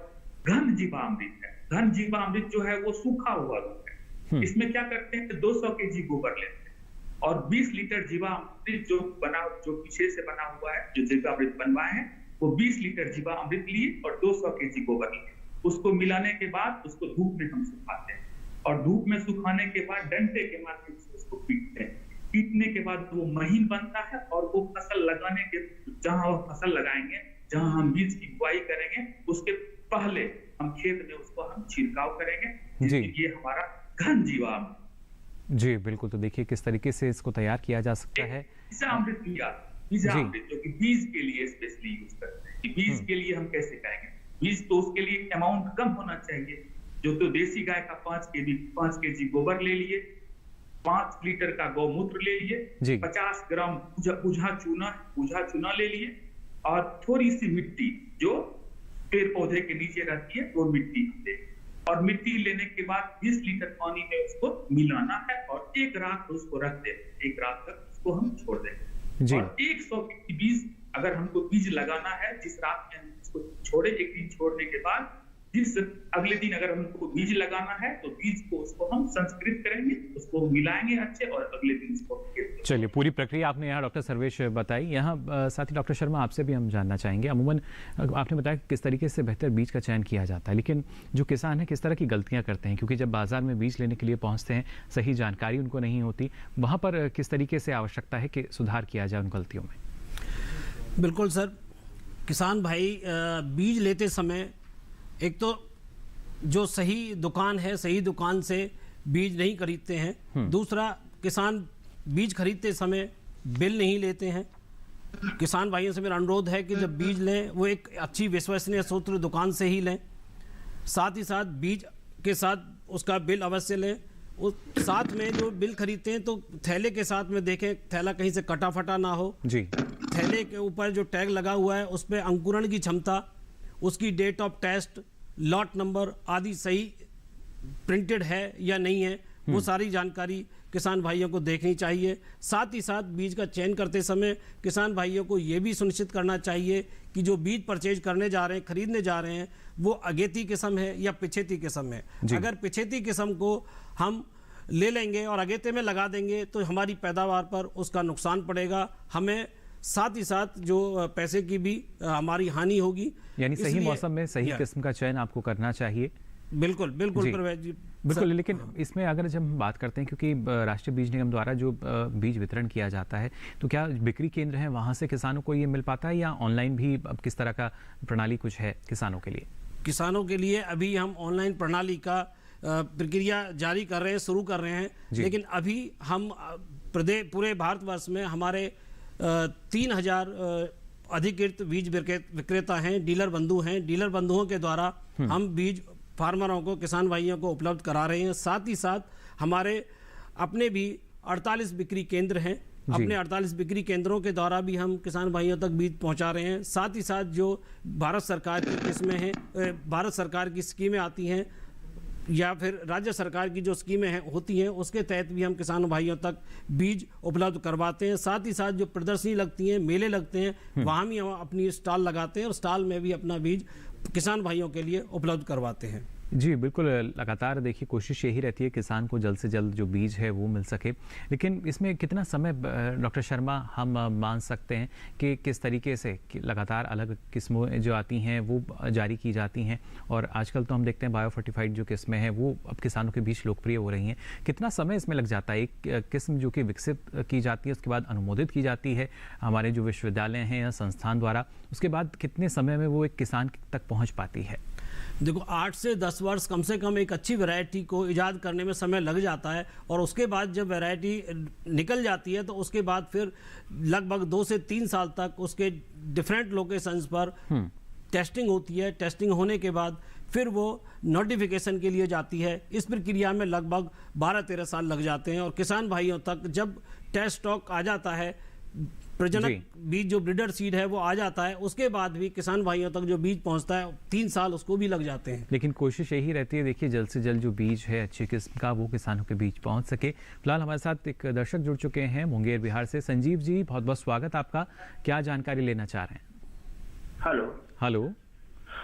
घन जीवामृत है। घन जीवामृत जो है वो सूखा हुआ रूप है। इसमें क्या करते हैं, 200 केजी गोबर लेते हैं और 20 लीटर जीवामृत जो पीछे से बना हुआ है, जो जीवामृत बनवाए हैं, वो 20 लीटर जीवामृत लिए और 200 केजी गोबर लिए। उसको मिलाने के बाद उसको धूप में हम सुखाते हैं और धूप में सुखाने के बाद डंडे के माध्यम से उसको पीटते हैं। पीटने के बाद वो महीन बनता है और वो फसल लगाने के, जहां वो फसल लगाएंगे, जहां हम बीज की बुआई करेंगे, उसके पहले हम खेत में उसको हम छिड़काव करेंगे। ये हमारा घन जीवामृत। जी बिल्कुल, तो देखिए किस तरीके से इसको तैयार किया जा सकता है। बीजामृत जो कि बीज के लिए स्पेशली यूज करते हैं। कि बीज के लिए हम कैसे करेंगे? बीज तो उसके लिए अमाउंट कम होना चाहिए। जो तो देसी गाय का 5 केजी गोबर ले लिए, 5 लीटर का गौमूत्र ले लिए, 50 ग्राम उझा चूना ले लिए और थोड़ी सी मिट्टी जो पेड़ पौधे के नीचे रहती है वो मिट्टी ले, और मिट्टी लेने के बाद 20 लीटर पानी में उसको मिलाना है और 1 रात उसको रख दे। 1 रात तक उसको हम छोड़ देंगे। और 100 केजी बीज अगर हमको बीज लगाना है, जिस रात में हम उसको छोड़े, 1 दिन छोड़ने के बाद जिस अगले दिन अगर हमको बीज लगाना है तो बीज को उसको हम संस्कृत करेंगे, उसको मिलाएंगे अच्छे और अगले दिन उसको। चलिए, पूरी प्रक्रिया आपने यहाँ डॉक्टर सर्वेश बताई। यहाँ साथ ही डॉक्टर शर्मा आपसे भी हम जानना चाहेंगे, अमूमन आपने बताया कि किस तरीके से बेहतर बीज का चयन किया जाता है, लेकिन जो किसान है किस तरह की गलतियाँ करते हैं? क्योंकि जब बाजार में बीज लेने के लिए पहुँचते हैं, सही जानकारी उनको नहीं होती, वहाँ पर किस तरीके से आवश्यकता है कि सुधार किया जाए उन गलतियों में? बिल्कुल सर, किसान भाई बीज लेते समय एक तो जो सही दुकान है, सही दुकान से बीज नहीं खरीदते हैं। दूसरा, किसान बीज खरीदते समय बिल नहीं लेते हैं। किसान भाइयों से मेरा अनुरोध है कि जब बीज लें वो एक अच्छी विश्वसनीय स्रोत दुकान से ही लें। साथ ही साथ बीज के साथ उसका बिल अवश्य लें। उस साथ में जो बिल खरीदते हैं तो थैले के साथ में देखें, थैला कहीं से कटा फटा ना हो जी। थैले के ऊपर जो टैग लगा हुआ है उस पर अंकुरण की क्षमता, उसकी date of test, lot number आदि सही प्रिंटेड है या नहीं है, वो सारी जानकारी किसान भाइयों को देखनी चाहिए। साथ ही साथ बीज का चयन करते समय किसान भाइयों को ये भी सुनिश्चित करना चाहिए कि जो बीज परचेज करने जा रहे हैं, खरीदने जा रहे हैं, वो अगेती किस्म है या पिछेती किस्म है। अगर पिछेती किस्म को हम ले लेंगे और अगेते में लगा देंगे तो हमारी पैदावार पर उसका नुकसान पड़ेगा, हमें साथ ही साथ जो पैसे की भी हमारी हानि होगी। यानी सही मौसम में सही किस्म का चयन आपको करना चाहिए। बिल्कुल बिल्कुल बिल्कुल। लेकिन इसमें अगर जब हम बात करते हैं, क्योंकि राष्ट्रीय बीज निगम द्वारा जो बीज वितरण किया जाता है, तो क्या बिक्री केंद्र हैं वहाँ से किसानों को ये मिल पाता है या ऑनलाइन भी अब किस तरह का प्रणाली कुछ है किसानों के लिए? किसानों के लिए अभी हम ऑनलाइन प्रणाली का प्रक्रिया जारी कर रहे हैं, शुरू कर रहे हैं। लेकिन अभी हम पूरे भारतवर्ष में हमारे 3000 अधिकृत बीज विक्रेता हैं, डीलर बंधु हैं। डीलर बंधुओं के द्वारा हम बीज फार्मरों को, किसान भाइयों को उपलब्ध करा रहे हैं। साथ ही साथ हमारे अपने भी 48 बिक्री केंद्र हैं। अपने 48 बिक्री केंद्रों के द्वारा भी हम किसान भाइयों तक बीज पहुंचा रहे हैं। साथ ही साथ जो भारत सरकार की किस्में हैं, भारत सरकार की स्कीमें आती हैं या फिर राज्य सरकार की जो स्कीमें होती हैं, उसके तहत भी हम किसान भाइयों तक बीज उपलब्ध करवाते हैं। साथ ही साथ जो प्रदर्शनी लगती हैं, मेले लगते हैं, वहाँ भी हम अपनी स्टॉल लगाते हैं और स्टॉल में भी अपना बीज किसान भाइयों के लिए उपलब्ध करवाते हैं। जी बिल्कुल, लगातार देखिए कोशिश यही रहती है किसान को जल्द से जल्द जो बीज है वो मिल सके। लेकिन इसमें कितना समय डॉक्टर शर्मा हम मान सकते हैं कि किस तरीके से लगातार अलग किस्में जो आती हैं वो जारी की जाती हैं, और आजकल तो हम देखते हैं बायोफर्टिफाइड जो किस्में हैं वो अब किसानों के बीच लोकप्रिय हो रही हैं। कितना समय इसमें लग जाता है? एक किस्म जो कि विकसित की जाती है, उसके बाद अनुमोदित की जाती है हमारे जो विश्वविद्यालय हैं या संस्थान द्वारा, उसके बाद कितने समय में वो एक किसान तक पहुँच पाती है? देखो, 8 से 10 वर्ष कम से कम एक अच्छी वैरायटी को इजाद करने में समय लग जाता है, और उसके बाद जब वैरायटी निकल जाती है तो उसके बाद फिर लगभग 2 से 3 साल तक उसके डिफरेंट लोकेशंस पर टेस्टिंग होती है, टेस्टिंग होने के बाद फिर वो नोटिफिकेशन के लिए जाती है। इस प्रक्रिया में लगभग 12-13 साल लग जाते हैं और किसान भाइयों तक जब टेस्ट स्टॉक आ जाता है, प्रजनक बीज जो ब्रीडर सीड है वो आ जाता है, उसके बाद भी किसान भाइयों तक जो बीज पहुंचता है 3 साल उसको भी लग जाते हैं। लेकिन कोशिश यही रहती है, देखिए जल्द से जल्द जो बीज है अच्छी किस्म का वो किसानों के बीच पहुंच सके। फिलहाल हमारे साथ एक दर्शक जुड़ चुके हैं मुंगेर बिहार से। संजीव जी, बहुत बहुत स्वागत आपका, क्या जानकारी लेना चाह रहे हैं? हेलो।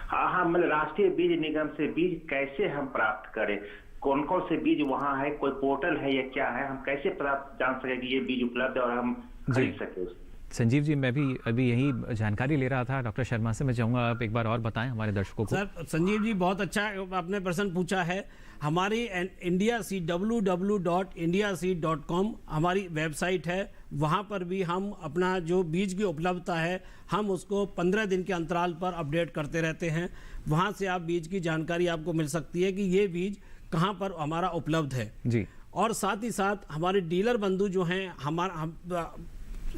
हाँ, मतलब राष्ट्रीय बीज निगम से बीज कैसे हम प्राप्त करें? कौन कौन से बीज वहाँ है? कोई पोर्टल है या क्या है? हम कैसे प्राप्त जान सके कि ये बीज उपलब्ध है और हम खरीद सके? संजीव जी, मैं भी अभी यही जानकारी ले रहा था डॉक्टर शर्मा से। मैं चाहूँगा आप एक बार और बताएं हमारे दर्शकों को। सर, संजीव जी बहुत अच्छा आपने प्रश्न पूछा है। हमारी इंडिया सीड www.indiaseed.com हमारी वेबसाइट है। वहाँ पर भी हम अपना जो बीज की उपलब्धता है हम उसको 15 दिन के अंतराल पर अपडेट करते रहते हैं। वहाँ से आप बीज की जानकारी आपको मिल सकती है कि ये बीज कहाँ पर हमारा उपलब्ध है जी। और साथ ही साथ हमारे डीलर बंधु जो हैं,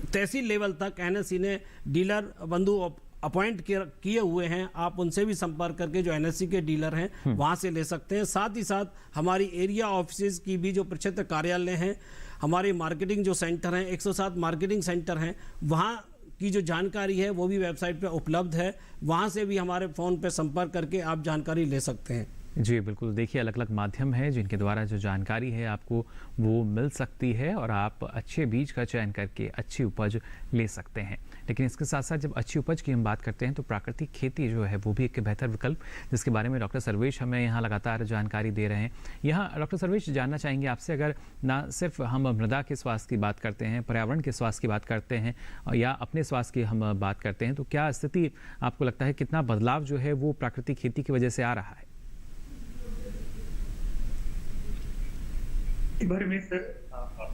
तहसील लेवल तक एनएससी ने डीलर बंधु अपॉइंट किए हुए हैं। आप उनसे भी संपर्क करके जो एनएससी के डीलर हैं वहां से ले सकते हैं। साथ ही साथ हमारी एरिया ऑफिस की भी जो प्रक्षेत्र कार्यालय हैं, हमारे मार्केटिंग जो सेंटर हैं, 107 मार्केटिंग सेंटर हैं, वहां की जो जानकारी है वो भी वेबसाइट पे उपलब्ध है। वहां से भी हमारे फ़ोन पे संपर्क करके आप जानकारी ले सकते हैं। जी बिल्कुल, देखिए अलग अलग माध्यम है जिनके द्वारा जो जानकारी है आपको वो मिल सकती है और आप अच्छे बीज का चयन करके अच्छी उपज ले सकते हैं। लेकिन इसके साथ साथ जब अच्छी उपज की हम बात करते हैं तो प्राकृतिक खेती जो है वो भी एक बेहतर विकल्प, जिसके बारे में डॉक्टर सर्वेश हमें यहाँ लगातार जानकारी दे रहे हैं। यहाँ डॉक्टर सर्वेश, जानना चाहेंगे आपसे, अगर ना सिर्फ हम मृदा के स्वास्थ्य की बात करते हैं, पर्यावरण के स्वास्थ्य की बात करते हैं या अपने स्वास्थ्य की हम बात करते हैं, तो क्या स्थिति आपको लगता है कितना बदलाव जो है वो प्राकृतिक खेती की वजह से आ रहा है? भर में सर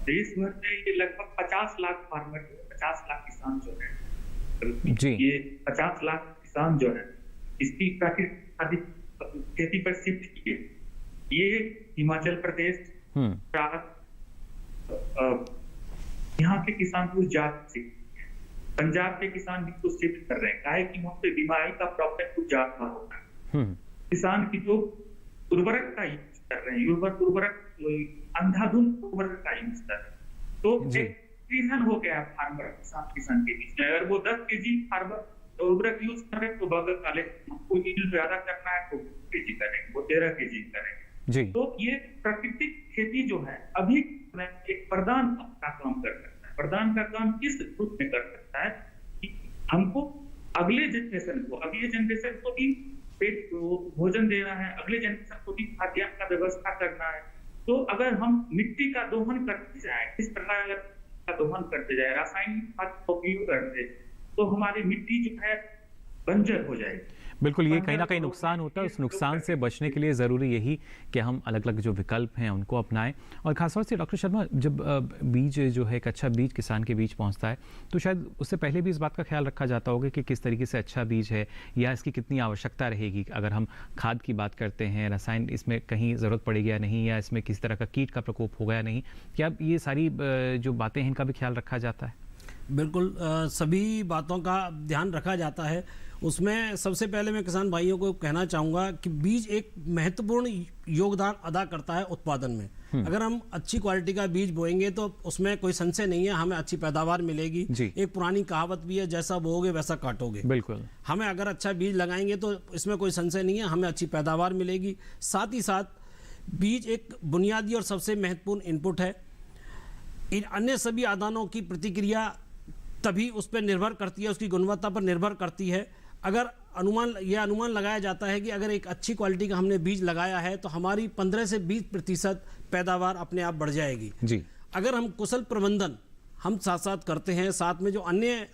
देश भर में ये लगभग 50 लाख फार्मर, 50 लाख किसान जो है जी, ये 50 लाख किसान जो है इसकी प्राकृतिक खेती पर शिफ्ट किए। ये हिमाचल प्रदेश, यहाँ के किसान कुछ ज्यादा से पंजाब के किसान भी कुछ शिफ्ट कर रहे हैं। काहे कि वहाँ पे बीमारी का प्रॉब्लम कुछ ज्यादा होता है। किसान की जो उर्वरक का यूज कर रहे हैं, उर्वरक अंधाधुंध उर्वरक का यूज कर रहे हैं, तो एक रीजन हो गया फार्मर किसान के बीच में। अगर वो 10 kg फार्मर उर्वरक यूज कर रहे हैं तो बगल वाले को यील्ड ज्यादा करना है तो 2 kg करेंगे, वो 13 kg करेंगे। तो ये प्राकृतिक खेती जो है अभी एक वरदान का काम कर सकता है। वरदान का काम किस रूप में कर सकता है कि हमको अगले जनरेशन को भी पेट भोजन देना है, अगले जनरेशन को भी खाद्यान्न का व्यवस्था करना है। तो अगर हम मिट्टी का दोहन करते जाए, इस प्रकार का दोहन करते जाए, रासायनिक खाद का उपयोग करते, तो हमारी मिट्टी जो है बंजर हो जाएगी। बिल्कुल, ये कहीं ना कहीं नुकसान होता है। उस नुकसान से बचने के लिए ज़रूरी यही कि हम अलग अलग जो विकल्प हैं उनको अपनाएं। और खासतौर से डॉक्टर शर्मा, जब बीज जो है एक अच्छा बीज किसान के बीच पहुंचता है तो शायद उससे पहले भी इस बात का ख्याल रखा जाता होगा कि किस तरीके से अच्छा बीज है या इसकी कितनी आवश्यकता रहेगी। अगर हम खाद की बात करते हैं, रसायन इसमें कहीं ज़रूरत पड़ेगी या नहीं, या इसमें किस तरह का कीट का प्रकोप होगा या नहीं, क्या ये सारी जो बातें हैं इनका भी ख्याल रखा जाता है? बिल्कुल, सभी बातों का ध्यान रखा जाता है। उसमें सबसे पहले मैं किसान भाइयों को कहना चाहूँगा कि बीज एक महत्वपूर्ण योगदान अदा करता है उत्पादन में। अगर हम अच्छी क्वालिटी का बीज बोएंगे तो उसमें कोई संशय नहीं है, हमें अच्छी पैदावार मिलेगी। एक पुरानी कहावत भी है, जैसा बोओगे वैसा काटोगे। बिल्कुल, हमें अगर अच्छा बीज लगाएंगे तो इसमें कोई संशय नहीं है, हमें अच्छी पैदावार मिलेगी। साथ ही साथ बीज एक बुनियादी और सबसे महत्वपूर्ण इनपुट है। इन अन्य सभी आदानों की प्रतिक्रिया तभी उस पर निर्भर करती है, उसकी गुणवत्ता पर निर्भर करती है। अगर अनुमान लगाया जाता है कि अगर एक अच्छी क्वालिटी का हमने बीज लगाया है तो हमारी 15 से 20% पैदावार अपने आप बढ़ जाएगी जी। अगर हम कुशल प्रबंधन हम साथ साथ करते हैं, साथ में जो अन्य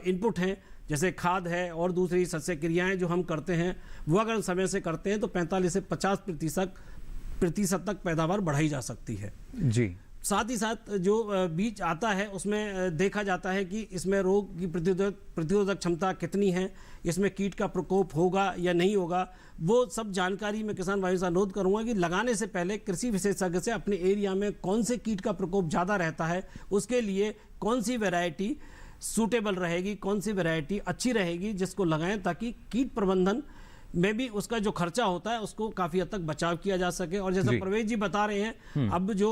इनपुट हैं जैसे खाद है और दूसरी सस्य क्रियाएं जो हम करते हैं वो अगर समय से करते हैं तो 45 से 50% तक पैदावार बढ़ाई जा सकती है जी। साथ ही साथ जो बीज आता है उसमें देखा जाता है कि इसमें रोग की प्रतिरोधक क्षमता कितनी है, इसमें कीट का प्रकोप होगा या नहीं होगा। वो सब जानकारी मैं किसान भाइयों से अनुरोध करूंगा कि लगाने से पहले कृषि विशेषज्ञ से अपने एरिया में कौन से कीट का प्रकोप ज़्यादा रहता है, उसके लिए कौन सी वैरायटी सूटेबल रहेगी, कौन सी वैरायटी अच्छी रहेगी जिसको लगाएं, ताकि कीट प्रबंधन में भी उसका जो खर्चा होता है उसको काफी हद तक बचाव किया जा सके। और जैसे प्रवेश जी बता रहे हैं, अब जो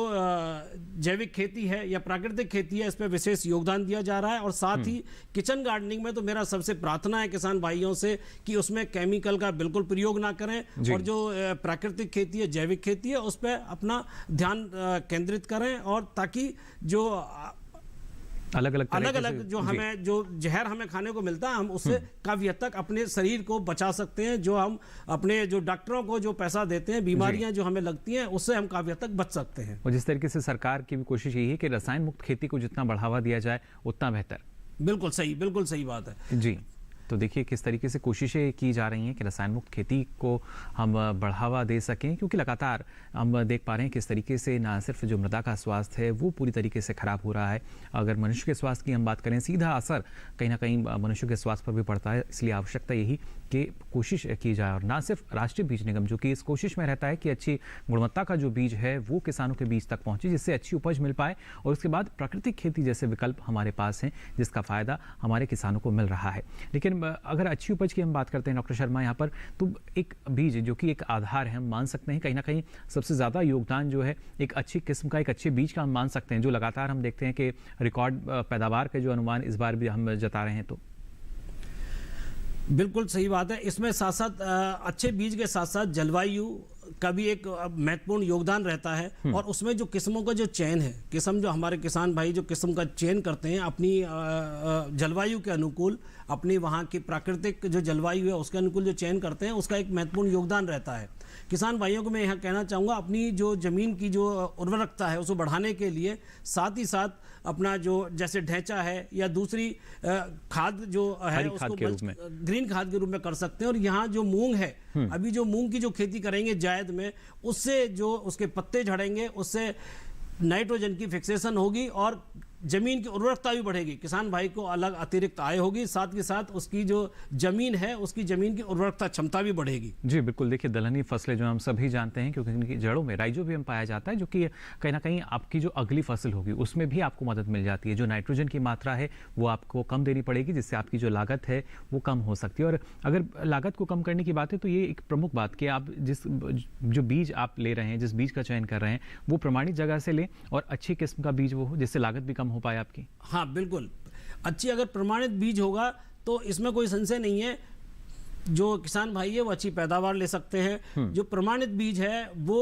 जैविक खेती है या प्राकृतिक खेती है, इस पर विशेष योगदान दिया जा रहा है। और साथ ही किचन गार्डनिंग में तो मेरा सबसे प्रार्थना है किसान भाइयों से कि उसमें केमिकल का बिल्कुल प्रयोग ना करें, और जो प्राकृतिक खेती है, जैविक खेती है, उस पर अपना ध्यान केंद्रित करें, और ताकि जो अलग अलग जो हमें जो जहर हमें खाने को मिलता है, हम उससे काफी हद तक अपने शरीर को बचा सकते हैं। जो हम अपने जो डॉक्टरों को जो पैसा देते हैं, बीमारियां जो हमें लगती हैं, उससे हम काफी हद तक बच सकते हैं। और जिस तरीके से सरकार की भी कोशिश यही है कि रसायन मुक्त खेती को जितना बढ़ावा दिया जाए उतना बेहतर। बिल्कुल सही बात है जी। तो देखिए किस तरीके से कोशिशें की जा रही हैं कि रसायन मुक्त खेती को हम बढ़ावा दे सकें, क्योंकि लगातार हम देख पा रहे हैं किस तरीके से ना सिर्फ जो मृदा का स्वास्थ्य है वो पूरी तरीके से खराब हो रहा है, अगर मनुष्य के स्वास्थ्य की हम बात करें, सीधा असर कहीं ना कहीं मनुष्य के स्वास्थ्य पर भी पड़ता है। इसलिए आवश्यकता यही कि कोशिश की जाए, और ना सिर्फ राष्ट्रीय बीज निगम जो कि इस कोशिश में रहता है कि अच्छी गुणवत्ता का जो बीज है वो किसानों के बीज तक पहुंचे, जिससे अच्छी उपज मिल पाए, और उसके बाद प्राकृतिक खेती जैसे विकल्प हमारे पास हैं जिसका फायदा हमारे किसानों को मिल रहा है। लेकिन अगर अच्छी उपज की हम बात करते हैं डॉक्टर शर्मा यहाँ पर, तो एक बीज जो कि एक आधार है, हम मान सकते हैं कहीं ना कहीं सबसे ज़्यादा योगदान जो है एक अच्छी किस्म का, एक अच्छे बीज का हम मान सकते हैं, जो लगातार हम देखते हैं कि रिकॉर्ड पैदावार के जो अनुमान इस बार भी हम जता रहे हैं। तो बिल्कुल सही बात है। इसमें साथ साथ अच्छे बीज के साथ साथ जलवायु का भी एक महत्वपूर्ण योगदान रहता है, और उसमें जो किस्मों का जो चयन है, किस्म जो हमारे किसान भाई जो किस्म का चयन करते हैं अपनी जलवायु के अनुकूल, अपनी वहाँ की प्राकृतिक जो जलवायु है उसके अनुकूल जो चयन करते हैं, उसका एक महत्वपूर्ण योगदान रहता है। किसान भाइयों को मैं यहाँ कहना चाहूँगा, अपनी जो ज़मीन की जो उर्वरकता है उसको बढ़ाने के लिए साथ ही साथ अपना जो जैसे ढैंचा है या दूसरी खाद जो है उसको ग्रीन खाद के रूप में कर सकते हैं। और यहाँ जो मूंग है, अभी जो मूंग की जो खेती करेंगे जायद में, उससे जो उसके पत्ते झड़ेंगे, उससे नाइट्रोजन की फिक्सेशन होगी और जमीन की उर्वरकता भी बढ़ेगी। किसान भाई को अलग अतिरिक्त आय होगी, साथ के साथ उसकी जो जमीन है उसकी जमीन की उर्वरकता क्षमता भी बढ़ेगी। जी बिल्कुल। देखिए दलहनी फसलें जो हम सभी जानते हैं, क्योंकि इनकी जड़ों में राइजोबियम पाया जाता है, जो कि कहीं ना कहीं आपकी जो अगली फसल होगी उसमें भी आपको मदद मिल जाती है। जो नाइट्रोजन की मात्रा है वो आपको कम देनी पड़ेगी, जिससे आपकी जो लागत है वो कम हो सकती है। और अगर लागत को कम करने की बात है तो ये एक प्रमुख बात कि आप जो बीज आप ले रहे हैं, जिस बीज का चयन कर रहे हैं, वो प्रमाणित जगह से लें और अच्छी किस्म का बीज वो हो, जिससे लागत भी कम हो पाए आपकी। हाँ बिल्कुल, अच्छी अगर प्रमाणित बीज होगा तो इसमें कोई संशय नहीं है, जो किसान भाई है वो अच्छी पैदावार ले सकते हैं। जो प्रमाणित बीज है वो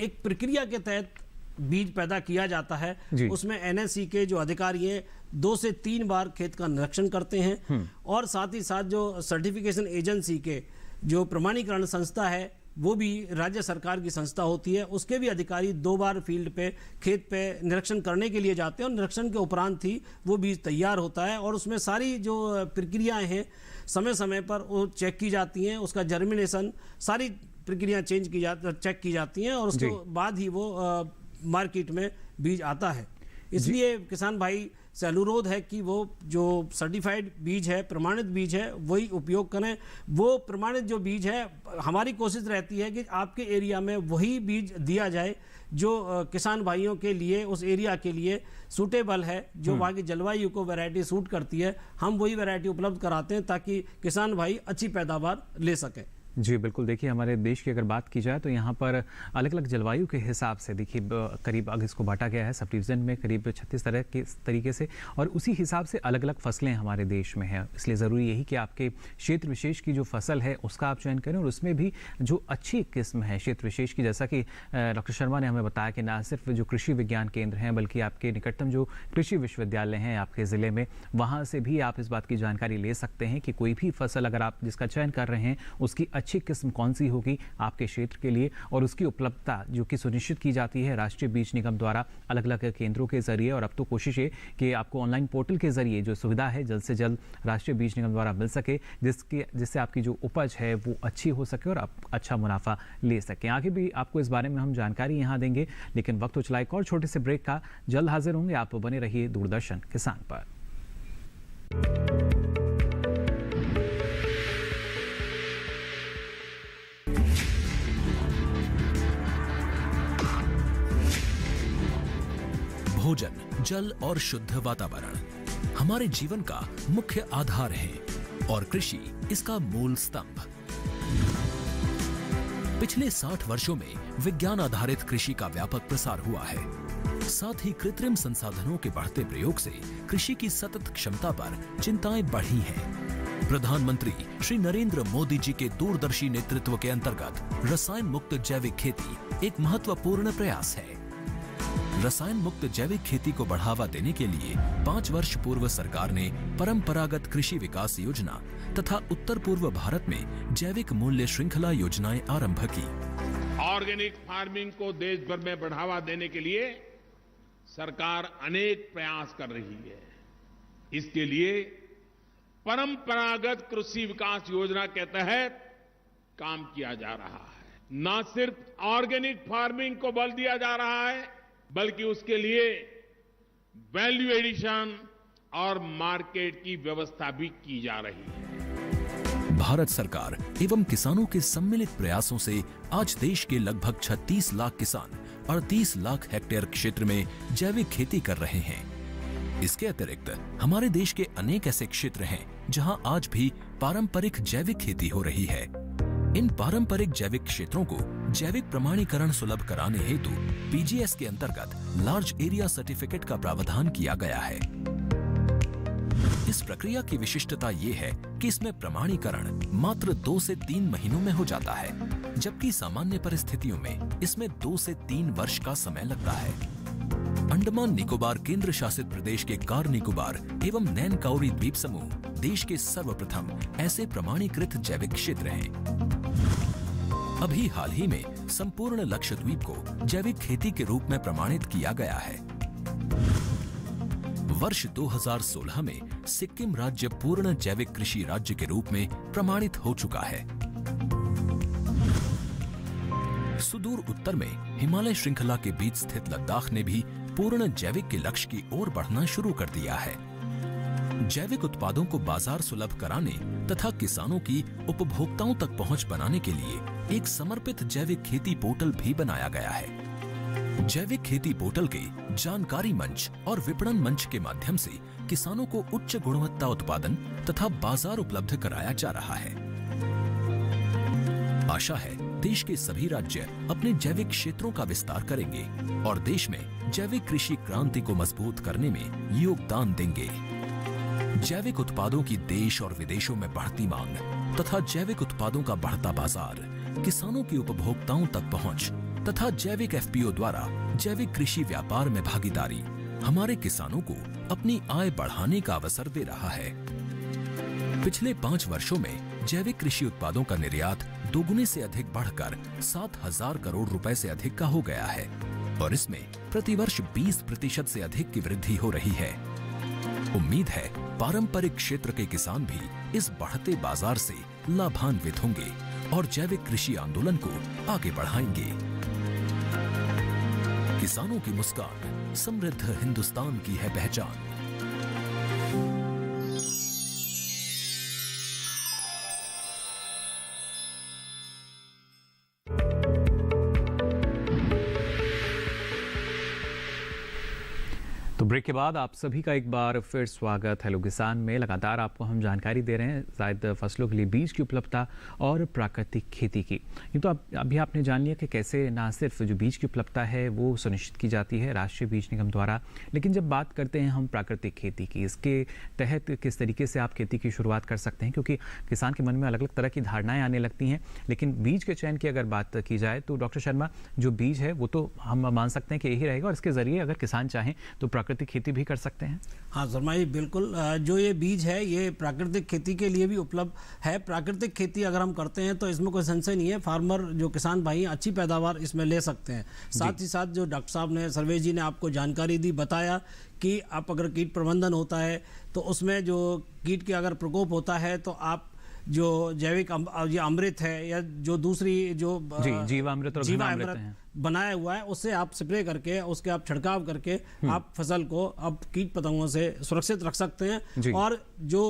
एक प्रक्रिया के तहत बीज पैदा किया जाता है, उसमें एनएससी के जो अधिकारी हैं 2 से 3 बार खेत का निरीक्षण करते हैं, और साथ ही साथ जो सर्टिफिकेशन एजेंसी के जो प्रमाणीकरण संस्था है वो भी राज्य सरकार की संस्था होती है, उसके भी अधिकारी 2 बार फील्ड पे खेत पे निरीक्षण करने के लिए जाते हैं, और निरीक्षण के उपरांत ही वो बीज तैयार होता है। और उसमें सारी जो प्रक्रियाएं हैं समय समय पर वो चेक की जाती हैं, उसका जर्मिनेशन सारी प्रक्रिया चेक की जाती हैं, और उसके बाद ही वो मार्केट में बीज आता है। इसलिए किसान भाई से अनुरोध है कि वो जो सर्टिफाइड बीज है, प्रमाणित बीज है, वही उपयोग करें। वो प्रमाणित जो बीज है, हमारी कोशिश रहती है कि आपके एरिया में वही बीज दिया जाए जो किसान भाइयों के लिए, उस एरिया के लिए सूटेबल है, जो वहाँ की जलवायु को वैरायटी सूट करती है, हम वही वैरायटी उपलब्ध कराते हैं ताकि किसान भाई अच्छी पैदावार ले सकें। जी बिल्कुल। देखिए हमारे देश की अगर बात की जाए तो यहाँ पर अलग अलग जलवायु के हिसाब से देखिए करीब अगर इसको बांटा गया है सब डिवीज़न में करीब 36 तरह के तरीके से, और उसी हिसाब से अलग अलग फसलें हमारे देश में हैं। इसलिए ज़रूरी यही कि आपके क्षेत्र विशेष की जो फसल है उसका आप चयन करें, और उसमें भी जो अच्छी किस्म है क्षेत्र विशेष की, जैसा कि डॉक्टर शर्मा ने हमें बताया कि ना सिर्फ जो कृषि विज्ञान केंद्र हैं बल्कि आपके निकटतम जो कृषि विश्वविद्यालय हैं आपके ज़िले में, वहाँ से भी आप इस बात की जानकारी ले सकते हैं कि कोई भी फसल अगर आप जिसका चयन कर रहे हैं उसकी अच्छी किस्म कौन सी होगी आपके क्षेत्र के लिए, और उसकी उपलब्धता जो कि सुनिश्चित की जाती है राष्ट्रीय बीज निगम द्वारा अलग अलग केंद्रों के जरिए। और अब तो कोशिश है कि आपको ऑनलाइन पोर्टल के जरिए जो सुविधा है जल्द से जल्द राष्ट्रीय बीज निगम द्वारा मिल सके, जिससे आपकी जो उपज है वो अच्छी हो सके और आप अच्छा मुनाफा ले सकें। आगे भी आपको इस बारे में हम जानकारी यहाँ देंगे, लेकिन वक्त हो चला एक और छोटे से ब्रेक का। जल्द हाजिर होंगे, आप बने रहिए दूरदर्शन किसान पर। भोजन, जल और शुद्ध वातावरण हमारे जीवन का मुख्य आधार हैं और कृषि इसका मूल स्तंभ। पिछले 60 वर्षों में विज्ञान आधारित कृषि का व्यापक प्रसार हुआ है। साथ ही कृत्रिम संसाधनों के बढ़ते प्रयोग से कृषि की सतत क्षमता पर चिंताएं बढ़ी हैं। प्रधानमंत्री श्री नरेंद्र मोदी जी के दूरदर्शी नेतृत्व के अंतर्गत रसायन मुक्त जैविक खेती एक महत्वपूर्ण प्रयास है। रसायन मुक्त जैविक खेती को बढ़ावा देने के लिए 5 वर्ष पूर्व सरकार ने परंपरागत कृषि विकास योजना तथा उत्तर पूर्व भारत में जैविक मूल्य श्रृंखला योजनाएं आरंभ की। ऑर्गेनिक फार्मिंग को देश भर में बढ़ावा देने के लिए सरकार अनेक प्रयास कर रही है। इसके लिए परंपरागत कृषि विकास योजना के तहत काम किया जा रहा है। न सिर्फ ऑर्गेनिक फार्मिंग को बल दिया जा रहा है, बल्कि उसके लिए वैल्यू एडिशन और मार्केट की व्यवस्था भी की जा रही है। भारत सरकार एवं किसानों के सम्मिलित प्रयासों से आज देश के लगभग 36 लाख किसान 38 लाख हेक्टेयर क्षेत्र में जैविक खेती कर रहे हैं। इसके अतिरिक्त हमारे देश के अनेक ऐसे क्षेत्र हैं जहां आज भी पारंपरिक जैविक खेती हो रही है। इन पारंपरिक जैविक क्षेत्रों को जैविक प्रमाणीकरण सुलभ कराने हेतु पीजीएस के अंतर्गत लार्ज एरिया सर्टिफिकेट का प्रावधान किया गया है। इस प्रक्रिया की विशिष्टता ये है कि इसमें प्रमाणीकरण मात्र 2 से 3 महीनों में हो जाता है, जबकि सामान्य परिस्थितियों में इसमें 2 से 3 वर्ष का समय लगता है। अंडमान निकोबार केंद्र शासित प्रदेश के कार निकोबार एवं नैन काउरी द्वीप समूह देश के सर्वप्रथम ऐसे प्रमाणीकृत जैविक क्षेत्र हैं। अभी हाल ही में संपूर्ण लक्षद्वीप को जैविक खेती के रूप में प्रमाणित किया गया है। वर्ष 2016 में सिक्किम राज्य पूर्ण जैविक कृषि राज्य के रूप में प्रमाणित हो चुका है। सुदूर उत्तर में हिमालय श्रृंखला के बीच स्थित लद्दाख ने भी पूर्ण जैविक के लक्ष्य की ओर बढ़ना शुरू कर दिया है। जैविक उत्पादों को बाजार सुलभ कराने तथा किसानों की उपभोक्ताओं तक पहुंच बनाने के लिए एक समर्पित जैविक खेती पोर्टल भी बनाया गया है। जैविक खेती पोर्टल के जानकारी मंच और विपणन मंच के माध्यम से किसानों को उच्च गुणवत्ता उत्पादन तथा बाजार उपलब्ध कराया जा रहा है। आशा है देश के सभी राज्य अपने जैविक क्षेत्रों का विस्तार करेंगे और देश में जैविक कृषि क्रांति को मजबूत करने में योगदान देंगे। जैविक उत्पादों की देश और विदेशों में बढ़ती मांग तथा जैविक उत्पादों का बढ़ता बाजार, किसानों की उपभोक्ताओं तक पहुंच तथा जैविक एफपीओ द्वारा जैविक कृषि व्यापार में भागीदारी हमारे किसानों को अपनी आय बढ़ाने का अवसर दे रहा है। पिछले 5 वर्षों में जैविक कृषि उत्पादों का निर्यात दोगुने से अधिक बढ़कर 7,000 करोड़ रुपए से अधिक का हो गया है और इसमें प्रतिवर्ष 20% से अधिक की वृद्धि हो रही है। उम्मीद है पारंपरिक क्षेत्र के किसान भी इस बढ़ते बाजार से लाभान्वित होंगे और जैविक कृषि आंदोलन को आगे बढ़ाएंगे। किसानों की मुस्कान समृद्ध हिंदुस्तान की है पहचान। तो ब्रेक के बाद आप सभी का एक बार फिर स्वागत हेलो किसान में। लगातार आपको हम जानकारी दे रहे हैं जायद फसलों के लिए बीज की उपलब्धता और प्राकृतिक खेती की। ये तो अभी आपने जान लिया कि कैसे ना सिर्फ जो बीज की उपलब्धता है वो सुनिश्चित की जाती है राष्ट्रीय बीज निगम द्वारा, लेकिन जब बात करते हैं हम प्राकृतिक खेती की, इसके तहत किस तरीके से आप खेती की शुरुआत कर सकते हैं, क्योंकि किसान के मन में अलग अलग तरह की धारणाएँ आने लगती हैं। लेकिन बीज के चयन की अगर बात की जाए तो डॉक्टर शर्मा, जो बीज है वो तो हम मान सकते हैं कि यही रहेगा और इसके जरिए अगर किसान चाहें तो प्राकृतिक खेती भी कर सकते हैं। हाँ शर्मा जी, बिल्कुल। जो ये बीज है ये प्राकृतिक खेती के लिए भी उपलब्ध है। प्राकृतिक खेती अगर हम करते हैं तो इसमें कोई संशय नहीं है, फार्मर जो किसान भाई अच्छी पैदावार इसमें ले सकते हैं। साथ ही साथ जो डॉक्टर साहब ने, सर्वेश जी ने आपको जानकारी दी, बताया कि आप अगर कीट प्रबंधन होता है तो उसमें जो कीट के अगर प्रकोप होता है तो आप जो जैविक अमृत है या जो दूसरी जो जीवामृत और बनाया हुआ है, उससे आप स्प्रे करके उसके आप छिड़काव करके आप फसल को अब कीट पतंगों से सुरक्षित रख सकते हैं। और जो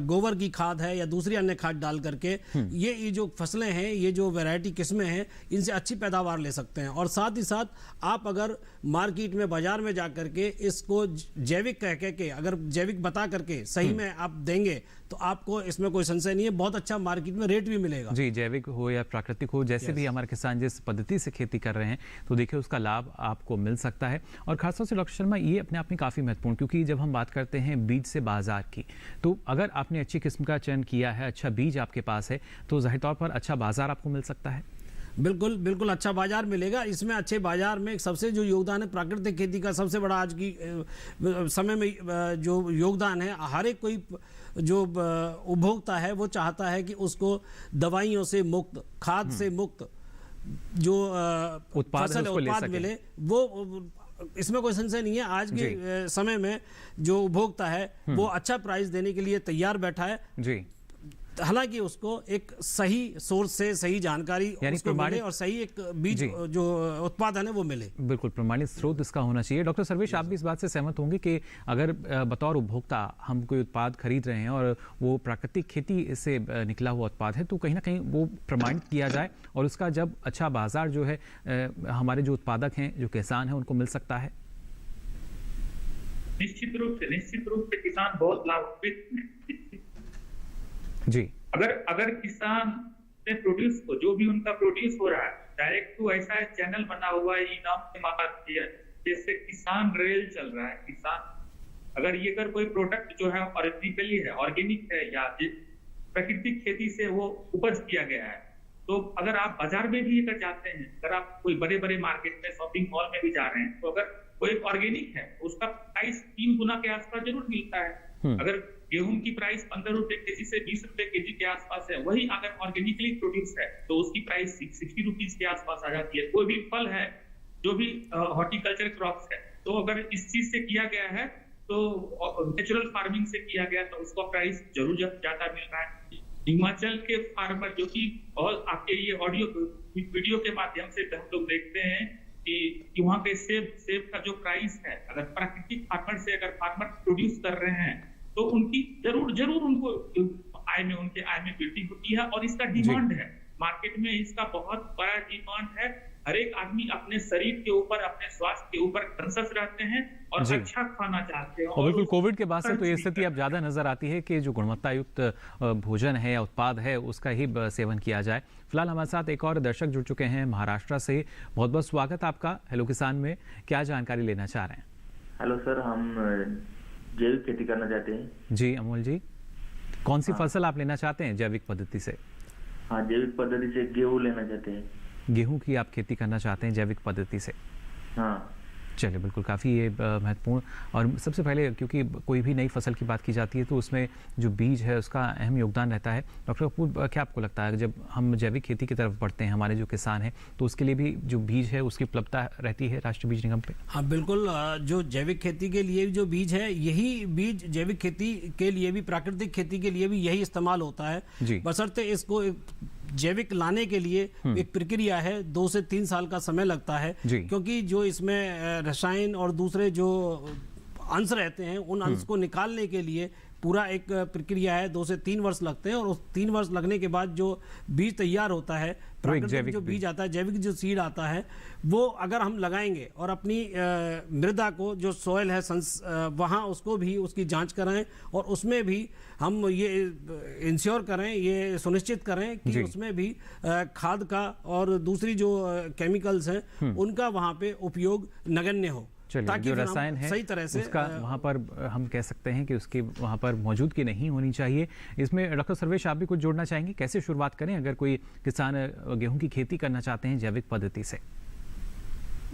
गोबर की खाद है या दूसरी अन्य खाद डाल करके ये जो फसलें हैं, ये जो वैरायटी किस्में हैं, इनसे अच्छी पैदावार ले सकते हैं। और साथ ही साथ आप अगर मार्केट में बाजार में जा करके इसको जैविक कह के अगर जैविक बता करके सही में आप देंगे तो आपको इसमें कोई संशय नहीं है, बहुत अच्छा मार्केट में रेट भी मिलेगा। जी, जैविक हो या प्राकृतिक हो, जैसे भी हमारे किसान जिस पद्धति से खेती कर रहे हैं तो देखिए उसका लाभ आपको मिल सकता है। और खासतौर से डॉक्टर शर्मा ये अपने आप में काफ़ी महत्वपूर्ण, क्योंकि जब हम बात करते हैं बीज से बाजार की, तो अगर आपने अच्छी किस्म का चयन किया है, अच्छा बीज आपके पास है, तो जाहिर तौर पर अच्छा बाजार आपको मिल सकता है। बिल्कुल बिल्कुल अच्छा बाजार मिलेगा। इसमें अच्छे बाजार में सबसे जो योगदान है प्राकृतिक खेती का, सबसे बड़ा आज की समय में जो योगदान है, हर एक कोई जो उपभोक्ता है वो चाहता है कि उसको दवाइयों से मुक्त, खाद से मुक्त जो उत्पाद मिले, वो इसमें कोई संशय नहीं है। आज के समय में जो उपभोक्ता है वो अच्छा प्राइस देने के लिए तैयार बैठा है जी, हालांकि उसको एक सही सोर्स से सही जानकारी उसको मिले और सही एक बीज जो उत्पादन है वो मिले। बिल्कुल प्रमाणित स्रोत इसका होना चाहिए। डॉक्टर सर्वेश, आप भी इस बात से सहमत होंगे कि अगर बतौर उपभोक्ता हम कोई उत्पाद खरीद रहे हैं और वो प्राकृतिक खेती से निकला हुआ उत्पाद है, तो कहीं ना कहीं वो प्रमाणित किया जाए और उसका जब अच्छा बाजार जो है हमारे जो उत्पादक हैं, जो किसान हैं, उनको मिल सकता है। निश्चित रूप से किसान बहुत लाभान्वित जी। अगर किसान ने प्रोड्यूस को, जो भी उनका प्रोड्यूस हो रहा है, डायरेक्ट टू ऐसा चैनल बना हुआ है इनाम के माध्यम से, जैसे किसान रेल चल रहा है। किसान अगर कोई प्रोडक्ट जो है ऑर्गेनिकली है, ऑर्गेनिक है या प्राकृतिक खेती से वो उपज किया गया है, तो अगर आप बाजार में भी अगर जाते हैं, अगर आप कोई बड़े बड़े मार्केट में, शॉपिंग मॉल में भी जा रहे हैं, तो अगर वो एक ऑर्गेनिक है, उसका प्राइस 3 गुना के आसपास जरूर मिलता है। अगर गेहूं की प्राइस 15 रुपए केजी से 20 रुपए केजी के आसपास है, वही अगर ऑर्गेनिकली प्रोड्यूस है तो उसकी प्राइस 60 रुपीज के आसपास आ जाती है। कोई भी फल है, जो भी हॉर्टिकल्चर क्रॉप्स है, तो अगर इस चीज से किया गया है, तो नेचुरल फार्मिंग से किया गया, तो उसका प्राइस जरूर ज्यादा मिल रहा है। हिमाचल के फार्मर जो कि बहुत आपके ये ऑडियो वीडियो के माध्यम से हम लोग देखते हैं कि वहाँ के सेब का जो प्राइस है, अगर प्राकृतिक फार्मर से अगर फार्मर प्रोड्यूस कर रहे हैं तो उनकी जरूर उनको उनके आय में वृद्धि होती है। और इसका डिमांड है मार्केट में, इसका बहुत बड़ा डिमांड है। हर एक आदमी अपने शरीर के ऊपर, अपने स्वास्थ्य के ऊपर कॉन्शियस रहते हैं और अच्छा खाना चाहते हैं। और बिल्कुल कोविड के बाद से तो ये स्थिति अब ज्यादा नजर आती है कि जो गुणवत्ता युक्त भोजन है या उत्पाद है उसका ही सेवन किया जाए। फिलहाल हमारे साथ एक और दर्शक जुड़ चुके हैं महाराष्ट्र से। बहुत बहुत स्वागत आपका हेलो किसान में। क्या जानकारी लेना चाह रहे हैं? हेलो सर, हम जैविक खेती करना चाहते हैं। जी अमोल जी, कौन सी फसल आप लेना चाहते हैं जैविक पद्धति से? हाँ, जैविक पद्धति से गेहूं लेना चाहते हैं। गेहूं की आप खेती करना चाहते हैं जैविक पद्धति से? हाँ। चलिए, बिल्कुल काफ़ी ये महत्वपूर्ण। और सबसे पहले क्योंकि कोई भी नई फसल की बात की जाती है तो उसमें जो बीज है उसका अहम योगदान रहता है। डॉक्टर कपूर, क्या आपको लगता है जब हम जैविक खेती की तरफ बढ़ते हैं, हमारे जो किसान हैं, तो उसके लिए भी जो बीज है उसकी उपलब्धता रहती है राष्ट्रीय बीज निगम पे? हाँ बिल्कुल, जो जैविक खेती के लिए जो बीज है, यही बीज जैविक खेती के लिए भी, प्राकृतिक खेती के लिए भी यही इस्तेमाल होता है। बशर्ते इसको जैविक लाने के लिए एक प्रक्रिया है, 2 से 3 साल का समय लगता है, क्योंकि जो इसमें रसायन और दूसरे जो अंश रहते हैं उन अंश को निकालने के लिए पूरा एक प्रक्रिया है, 2 से 3 वर्ष लगते हैं। और उस 3 वर्ष लगने के बाद जो बीज तैयार होता है, प्राकृतिक जो बीज आता है, जैविक जो सीड आता है, वो अगर हम लगाएंगे और अपनी मृदा को, जो सॉइल है वहाँ उसको भी उसकी जांच कराएं और उसमें भी हम ये इंश्योर करें, ये सुनिश्चित करें कि उसमें भी खाद का और दूसरी जो केमिकल्स हैं उनका वहाँ पे उपयोग नगण्य हो, ताकि जो रसायन है सही तरह से उसका वहाँ पर हम कह सकते हैं कि उसकी वहाँ पर मौजूदगी नहीं होनी चाहिए। इसमें डॉक्टर सर्वेश, आप भी कुछ जोड़ना चाहेंगे? कैसे शुरुआत करें अगर कोई किसान गेहूं की खेती करना चाहते हैं जैविक पद्धति से?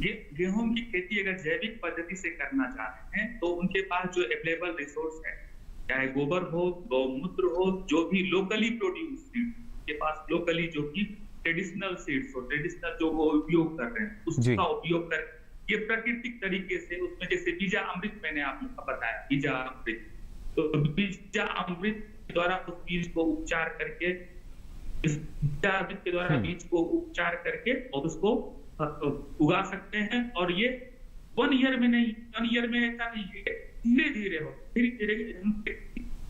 गेहूं की खेती अगर जैविक पद्धति से करना चाहते हैं तो उनके पास जो अवेलेबल रिसोर्स है, चाहे गोबर हो, गौमूत्र हो, जो भी लोकली प्रोड्यूस सीड के पास, लोकली जो कि ट्रेडिशनल सीड्स हो, ट्रेडिशनल जो वो उपयोग कर रहे हैं उसका उपयोग कर, ये प्राकृतिक तरीके से उसमें, जैसे बीजा अमृत मैंने आपको बताया, बीजा अमृत, तो बीजा अमृत के द्वारा उस बीज को उपचार करके, बीज को उपचार करके और उसको उगा सकते हैं। और ये 1 ईयर में नहीं, 1 ईयर में ऐसा नहीं है, धीरे धीरे हो, धीरे धीरे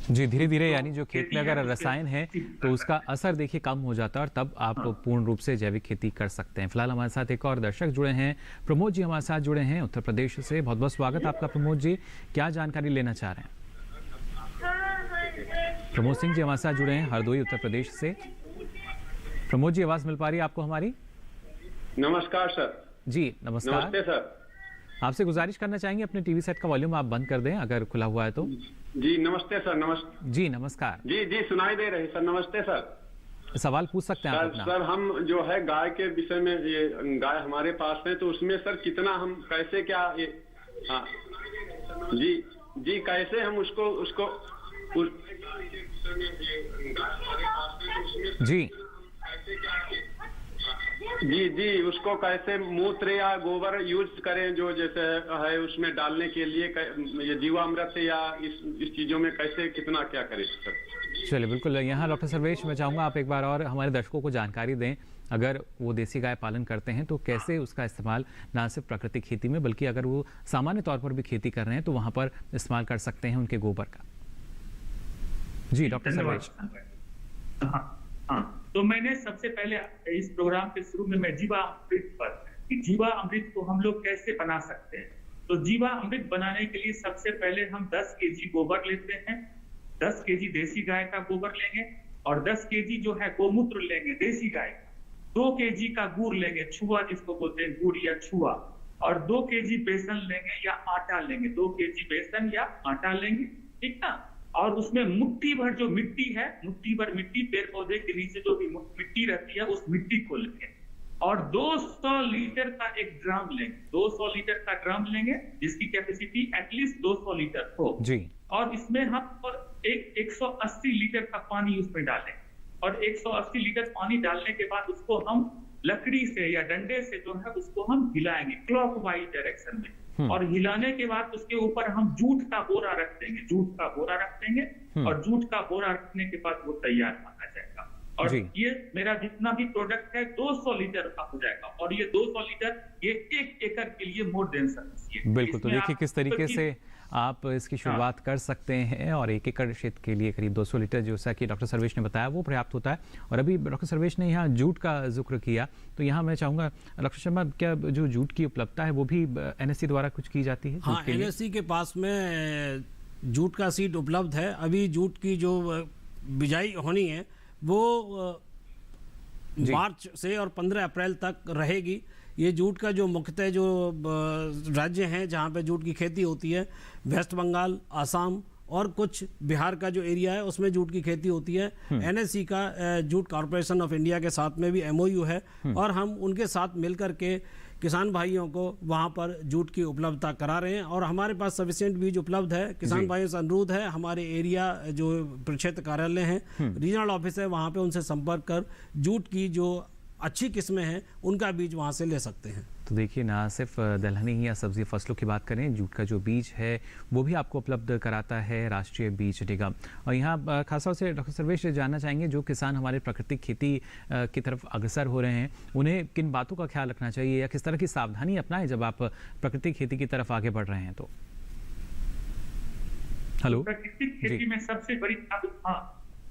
जी, धीरे धीरे, यानी जो खेत में अगर रसायन है तो उसका असर देखिए कम हो जाता है और तब आप पूर्ण रूप से जैविक खेती कर सकते हैं। फिलहाल हमारे साथ एक और दर्शक जुड़े हैं, प्रमोद जी हमारे साथ जुड़े हैं उत्तर प्रदेश से। बहुत बहुत स्वागत आपका प्रमोद जी, क्या जानकारी लेना चाह रहे हैं? प्रमोद सिंह जी हमारे साथ जुड़े हैं हरदोई उत्तर प्रदेश से। प्रमोद जी, आवाज मिल पा रही है आपको हमारी? नमस्कार सर। जी नमस्कार। नमस्ते सर। आपसे गुजारिश करना चाहेंगे अपने टीवी सेट का वॉल्यूम आप बंद कर दें अगर खुला हुआ है तो। जी नमस्ते सर। नमस्ते जी नमस्कार। जी जी सुनाई दे रही सर। नमस्ते सर। सवाल पूछ सकते हैं आप अपना। सर हम जो है गाय के विषय में, ये गाय हमारे पास है तो उसमें सर कितना हम कैसे क्या ये, हाँ जी जी कैसे हम उसको जी जी जी उसको कैसे मूत्र या गोबर यूज करें जो जैसे है उसमें डालने के लिए, ये जीवामृत या इस चीजों में कैसे कितना क्या करें सर? चलिए बिल्कुल, यहाँ डॉक्टर सर्वेश मैं चाहूँगा आप एक बार और हमारे दर्शकों को जानकारी दें, अगर वो देसी गाय पालन करते हैं तो कैसे उसका इस्तेमाल ना सिर्फ प्राकृतिक खेती में बल्कि अगर वो सामान्य तौर पर भी खेती कर रहे हैं तो वहाँ पर इस्तेमाल कर सकते हैं उनके गोबर का। जी डॉक्टर सर्वेश। हाँ, तो मैंने सबसे पहले इस प्रोग्राम के शुरू में मैं जीवा अमृत पर कि जीवा अमृत को हम लोग कैसे बना सकते हैं। तो जीवा अमृत बनाने के लिए सबसे पहले हम 10 केजी गोबर लेते हैं, 10 केजी देसी गाय का गोबर लेंगे और 10 केजी जो है गोमूत्र लेंगे देसी गाय का, 2 केजी का गुड़ लेंगे, छुआ जिसको बोलते हैं गुड़ या छुआ, और 2 केजी बेसन लेंगे या आटा लेंगे, 2 केजी बेसन या आटा लेंगे, ठीक ना। और उसमें मुट्ठी भर जो मिट्टी है, मुट्ठी भर मिट्टी, पेड़ पौधे के नीचे जो भी मिट्टी रहती है उस मिट्टी को लेंगे और 200 लीटर का एक ड्रम लेंगे, 200 लीटर का ड्रम लेंगे जिसकी कैपेसिटी एटलीस्ट 200 लीटर हो जी। और इसमें हम 180 लीटर का पानी उसमें डालें और 180 लीटर पानी डालने के बाद उसको हम लकड़ी से या डंडे से जो है उसको हम हिलाएंगे क्लॉकवाइज डायरेक्शन में, और हिलाने के बाद उसके ऊपर हम जूट का बोरा रख देंगे, जूट का बोरा रख देंगे और जूट का बोरा रखने के बाद वो तैयार माना जाएगा। और ये मेरा जितना भी प्रोडक्ट है 200 लीटर का हो जाएगा और ये 200 लीटर ये 1 एकड़ के लिए मोर देन सकती है। बिल्कुल, तो देखिए किस तरीके से आप इसकी शुरुआत कर सकते हैं और 1 एकड़ क्षेत्र के लिए करीब 200 लीटर जैसा कि डॉक्टर सर्वेश ने बताया वो पर्याप्त होता है। और अभी डॉक्टर सर्वेश ने यहाँ जूट का जिक्र किया तो यहाँ मैं चाहूँगा डॉक्टर शर्मा, क्या जो जूट की उपलब्धता है वो भी NSC द्वारा कुछ की जाती है? हाँ, NSC के पास में जूट का सीड उपलब्ध है। अभी जूट की जो बिजाई होनी है वो मार्च से और 15 अप्रैल तक रहेगी। ये जूट का जो मुख्यतः जो राज्य हैं जहाँ पे जूट की खेती होती है, वेस्ट बंगाल, आसाम और कुछ बिहार का जो एरिया है उसमें जूट की खेती होती है। NSC का जूट कॉरपोरेशन ऑफ इंडिया के साथ में भी MOU है और हम उनके साथ मिलकर के किसान भाइयों को वहाँ पर जूट की उपलब्धता करा रहे हैं और हमारे पास सफिशिएंट बीज उपलब्ध है। किसान भाइयों से अनुरोध है, हमारे एरिया जो क्षेत्र कार्यालय हैं, रीजनल ऑफिस है, वहाँ पे उनसे संपर्क कर जूट की जो अच्छी किस्में हैं उनका बीज वहाँ से ले सकते हैं। तो देखिए ना सिर्फ दलहनी या सब्जी फसलों की बात करें, जूट का जो बीज है वो भी आपको उपलब्ध कराता है राष्ट्रीय बीज निगम। और यहाँ खासतौर से डॉक्टर सर्वेश जानना चाहेंगे, जो किसान हमारे प्राकृतिक खेती की तरफ अग्रसर हो रहे हैं उन्हें किन बातों का ख्याल रखना चाहिए या किस तरह की सावधानी अपनाएं जब आप प्राकृतिक खेती की तरफ आगे बढ़ रहे हैं? तो हेलो, प्राकृतिक खेती में सबसे बड़ी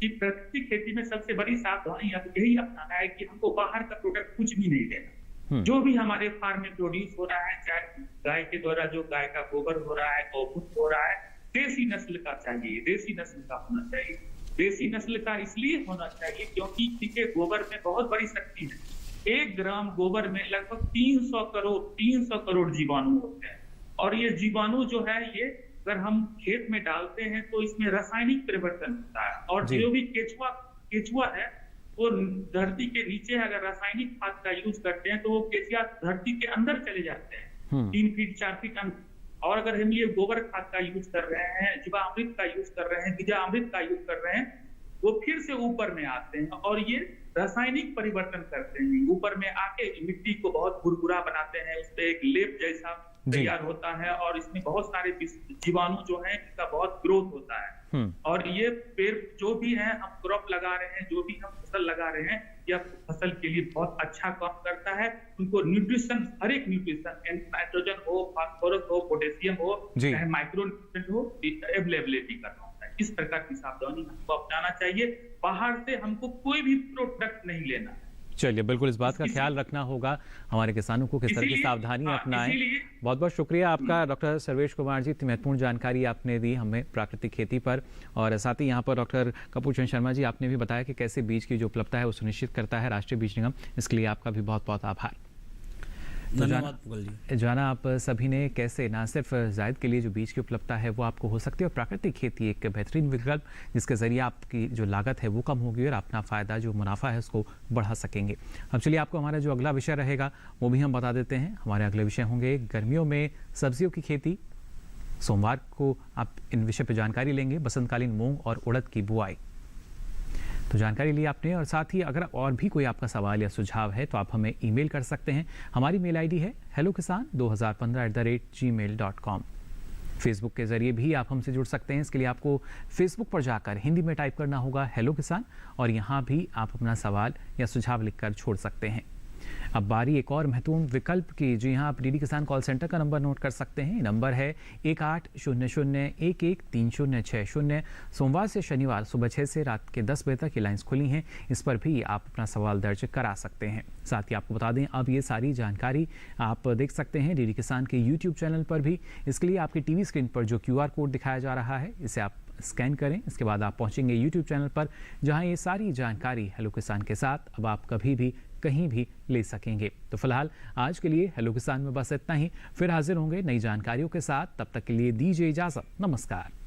प्राकृतिक खेती में सबसे बड़ी सावधानी अब यही अपनाना है कि हमको बाहर का प्रोडक्ट कुछ भी नहीं देना। जो भी हमारे फार्म में प्रोड्यूस हो रहा है, चाहे गाय के द्वारा जो गाय का गोबर हो रहा है, गौमूत्र हो रहा है, देसी नस्ल का चाहिए, देसी नस्ल का होना चाहिए। देसी नस्ल का इसलिए होना चाहिए क्योंकि इनके गोबर में बहुत बड़ी शक्ति है। 1 ग्राम गोबर में लगभग 300 करोड़ जीवाणु होते हैं और ये जीवाणु जो है ये अगर हम खेत में डालते हैं तो इसमें रासायनिक परिवर्तन होता है और जो भी केचुआ है वो धरती के नीचे अगर रासायनिक खाद का यूज करते हैं तो वो केचुआ धरती के अंदर चले जाते हैं 3 फीट 4 फीट अंदर। और अगर हम ये गोबर खाद का यूज कर रहे हैं, जीवामृत का यूज कर रहे हैं, बीजामृत का यूज कर रहे हैं, वो फिर से ऊपर में आते हैं और ये रासायनिक परिवर्तन करते हैं। ऊपर में आके मिट्टी को बहुत भुरभुरा बनाते हैं, उस पर एक लेप जैसा तैयार होता है और इसमें बहुत सारे जीवाणु जो हैं इसका बहुत ग्रोथ होता है। और ये पेड़ जो भी है हम क्रॉप लगा रहे हैं, जो भी हम फसल लगा रहे हैं, यह फसल के लिए बहुत अच्छा काम करता है। उनको न्यूट्रिशन, हर एक न्यूट्रिशन, नाइट्रोजन हो, फास्फोरस हो, पोटेशियम हो, चाहे माइक्रो न्यूट्रिएंट हो, अवेलेबिलिटी करना होता है। इस प्रकार की सावधानी हमको अपनाना चाहिए। बाहर से हमको कोई भी प्रोडक्ट नहीं लेना है। चलिए, बिल्कुल इस बात का ख्याल रखना होगा हमारे किसानों को, किस तरह की सावधानी अपनाएं। बहुत बहुत शुक्रिया आपका डॉक्टर सर्वेश कुमार जी, इतनी महत्वपूर्ण जानकारी आपने दी हमें प्राकृतिक खेती पर। और साथ ही यहाँ पर डॉक्टर कपूर चंद शर्मा जी, आपने भी बताया कि कैसे बीज की जो उपलब्धता है वो सुनिश्चित करता है राष्ट्रीय बीज निगम। इसके लिए आपका भी बहुत बहुत आभार। धन्यवाद। जाना आप सभी ने कैसे ना सिर्फ जायद के लिए जो बीज की उपलब्धता है वो आपको हो सकती है, और प्राकृतिक खेती एक बेहतरीन विकल्प जिसके जरिए आपकी जो लागत है वो कम होगी और अपना फ़ायदा जो मुनाफा है उसको बढ़ा सकेंगे। अब चलिए आपको हमारा जो अगला विषय रहेगा वो भी हम बता देते हैं। हमारे अगले विषय होंगे गर्मियों में सब्जियों की खेती। सोमवार को आप इन विषय पर जानकारी लेंगे, बसंतकालीन मूंग और उड़द की बुआई। तो जानकारी ली आपने, और साथ ही अगर और भी कोई आपका सवाल या सुझाव है तो आप हमें ईमेल कर सकते हैं। हमारी मेल आईडी है hellokisan2015@gmail.com। फेसबुक के जरिए भी आप हमसे जुड़ सकते हैं। इसके लिए आपको फेसबुक पर जाकर हिंदी में टाइप करना होगा हेलो किसान, और यहाँ भी आप अपना सवाल या सुझाव लिखकर छोड़ सकते हैं। अब बारी एक और महत्वपूर्ण विकल्प की। जी हाँ, आप डीडी किसान कॉल सेंटर का नंबर नोट कर सकते हैं। नंबर है 1800113060। सोमवार से शनिवार सुबह 6 से रात के 10 बजे तक ये लाइन्स खुली हैं। इस पर भी आप अपना सवाल दर्ज करा सकते हैं। साथ ही आपको बता दें, अब ये सारी जानकारी आप देख सकते हैं डीडी किसान के यूट्यूब चैनल पर भी। इसके लिए आपकी टीवी स्क्रीन पर जो QR कोड दिखाया जा रहा है, इसे आप स्कैन करें। इसके बाद आप पहुंचेंगे यूट्यूब चैनल पर, जहां ये सारी जानकारी हेलो किसान के साथ अब आप कभी भी कहीं भी ले सकेंगे। तो फिलहाल आज के लिए हेलो किसान में बस इतना ही। फिर हाजिर होंगे नई जानकारियों के साथ। तब तक के लिए दीजिए इजाजत। नमस्कार।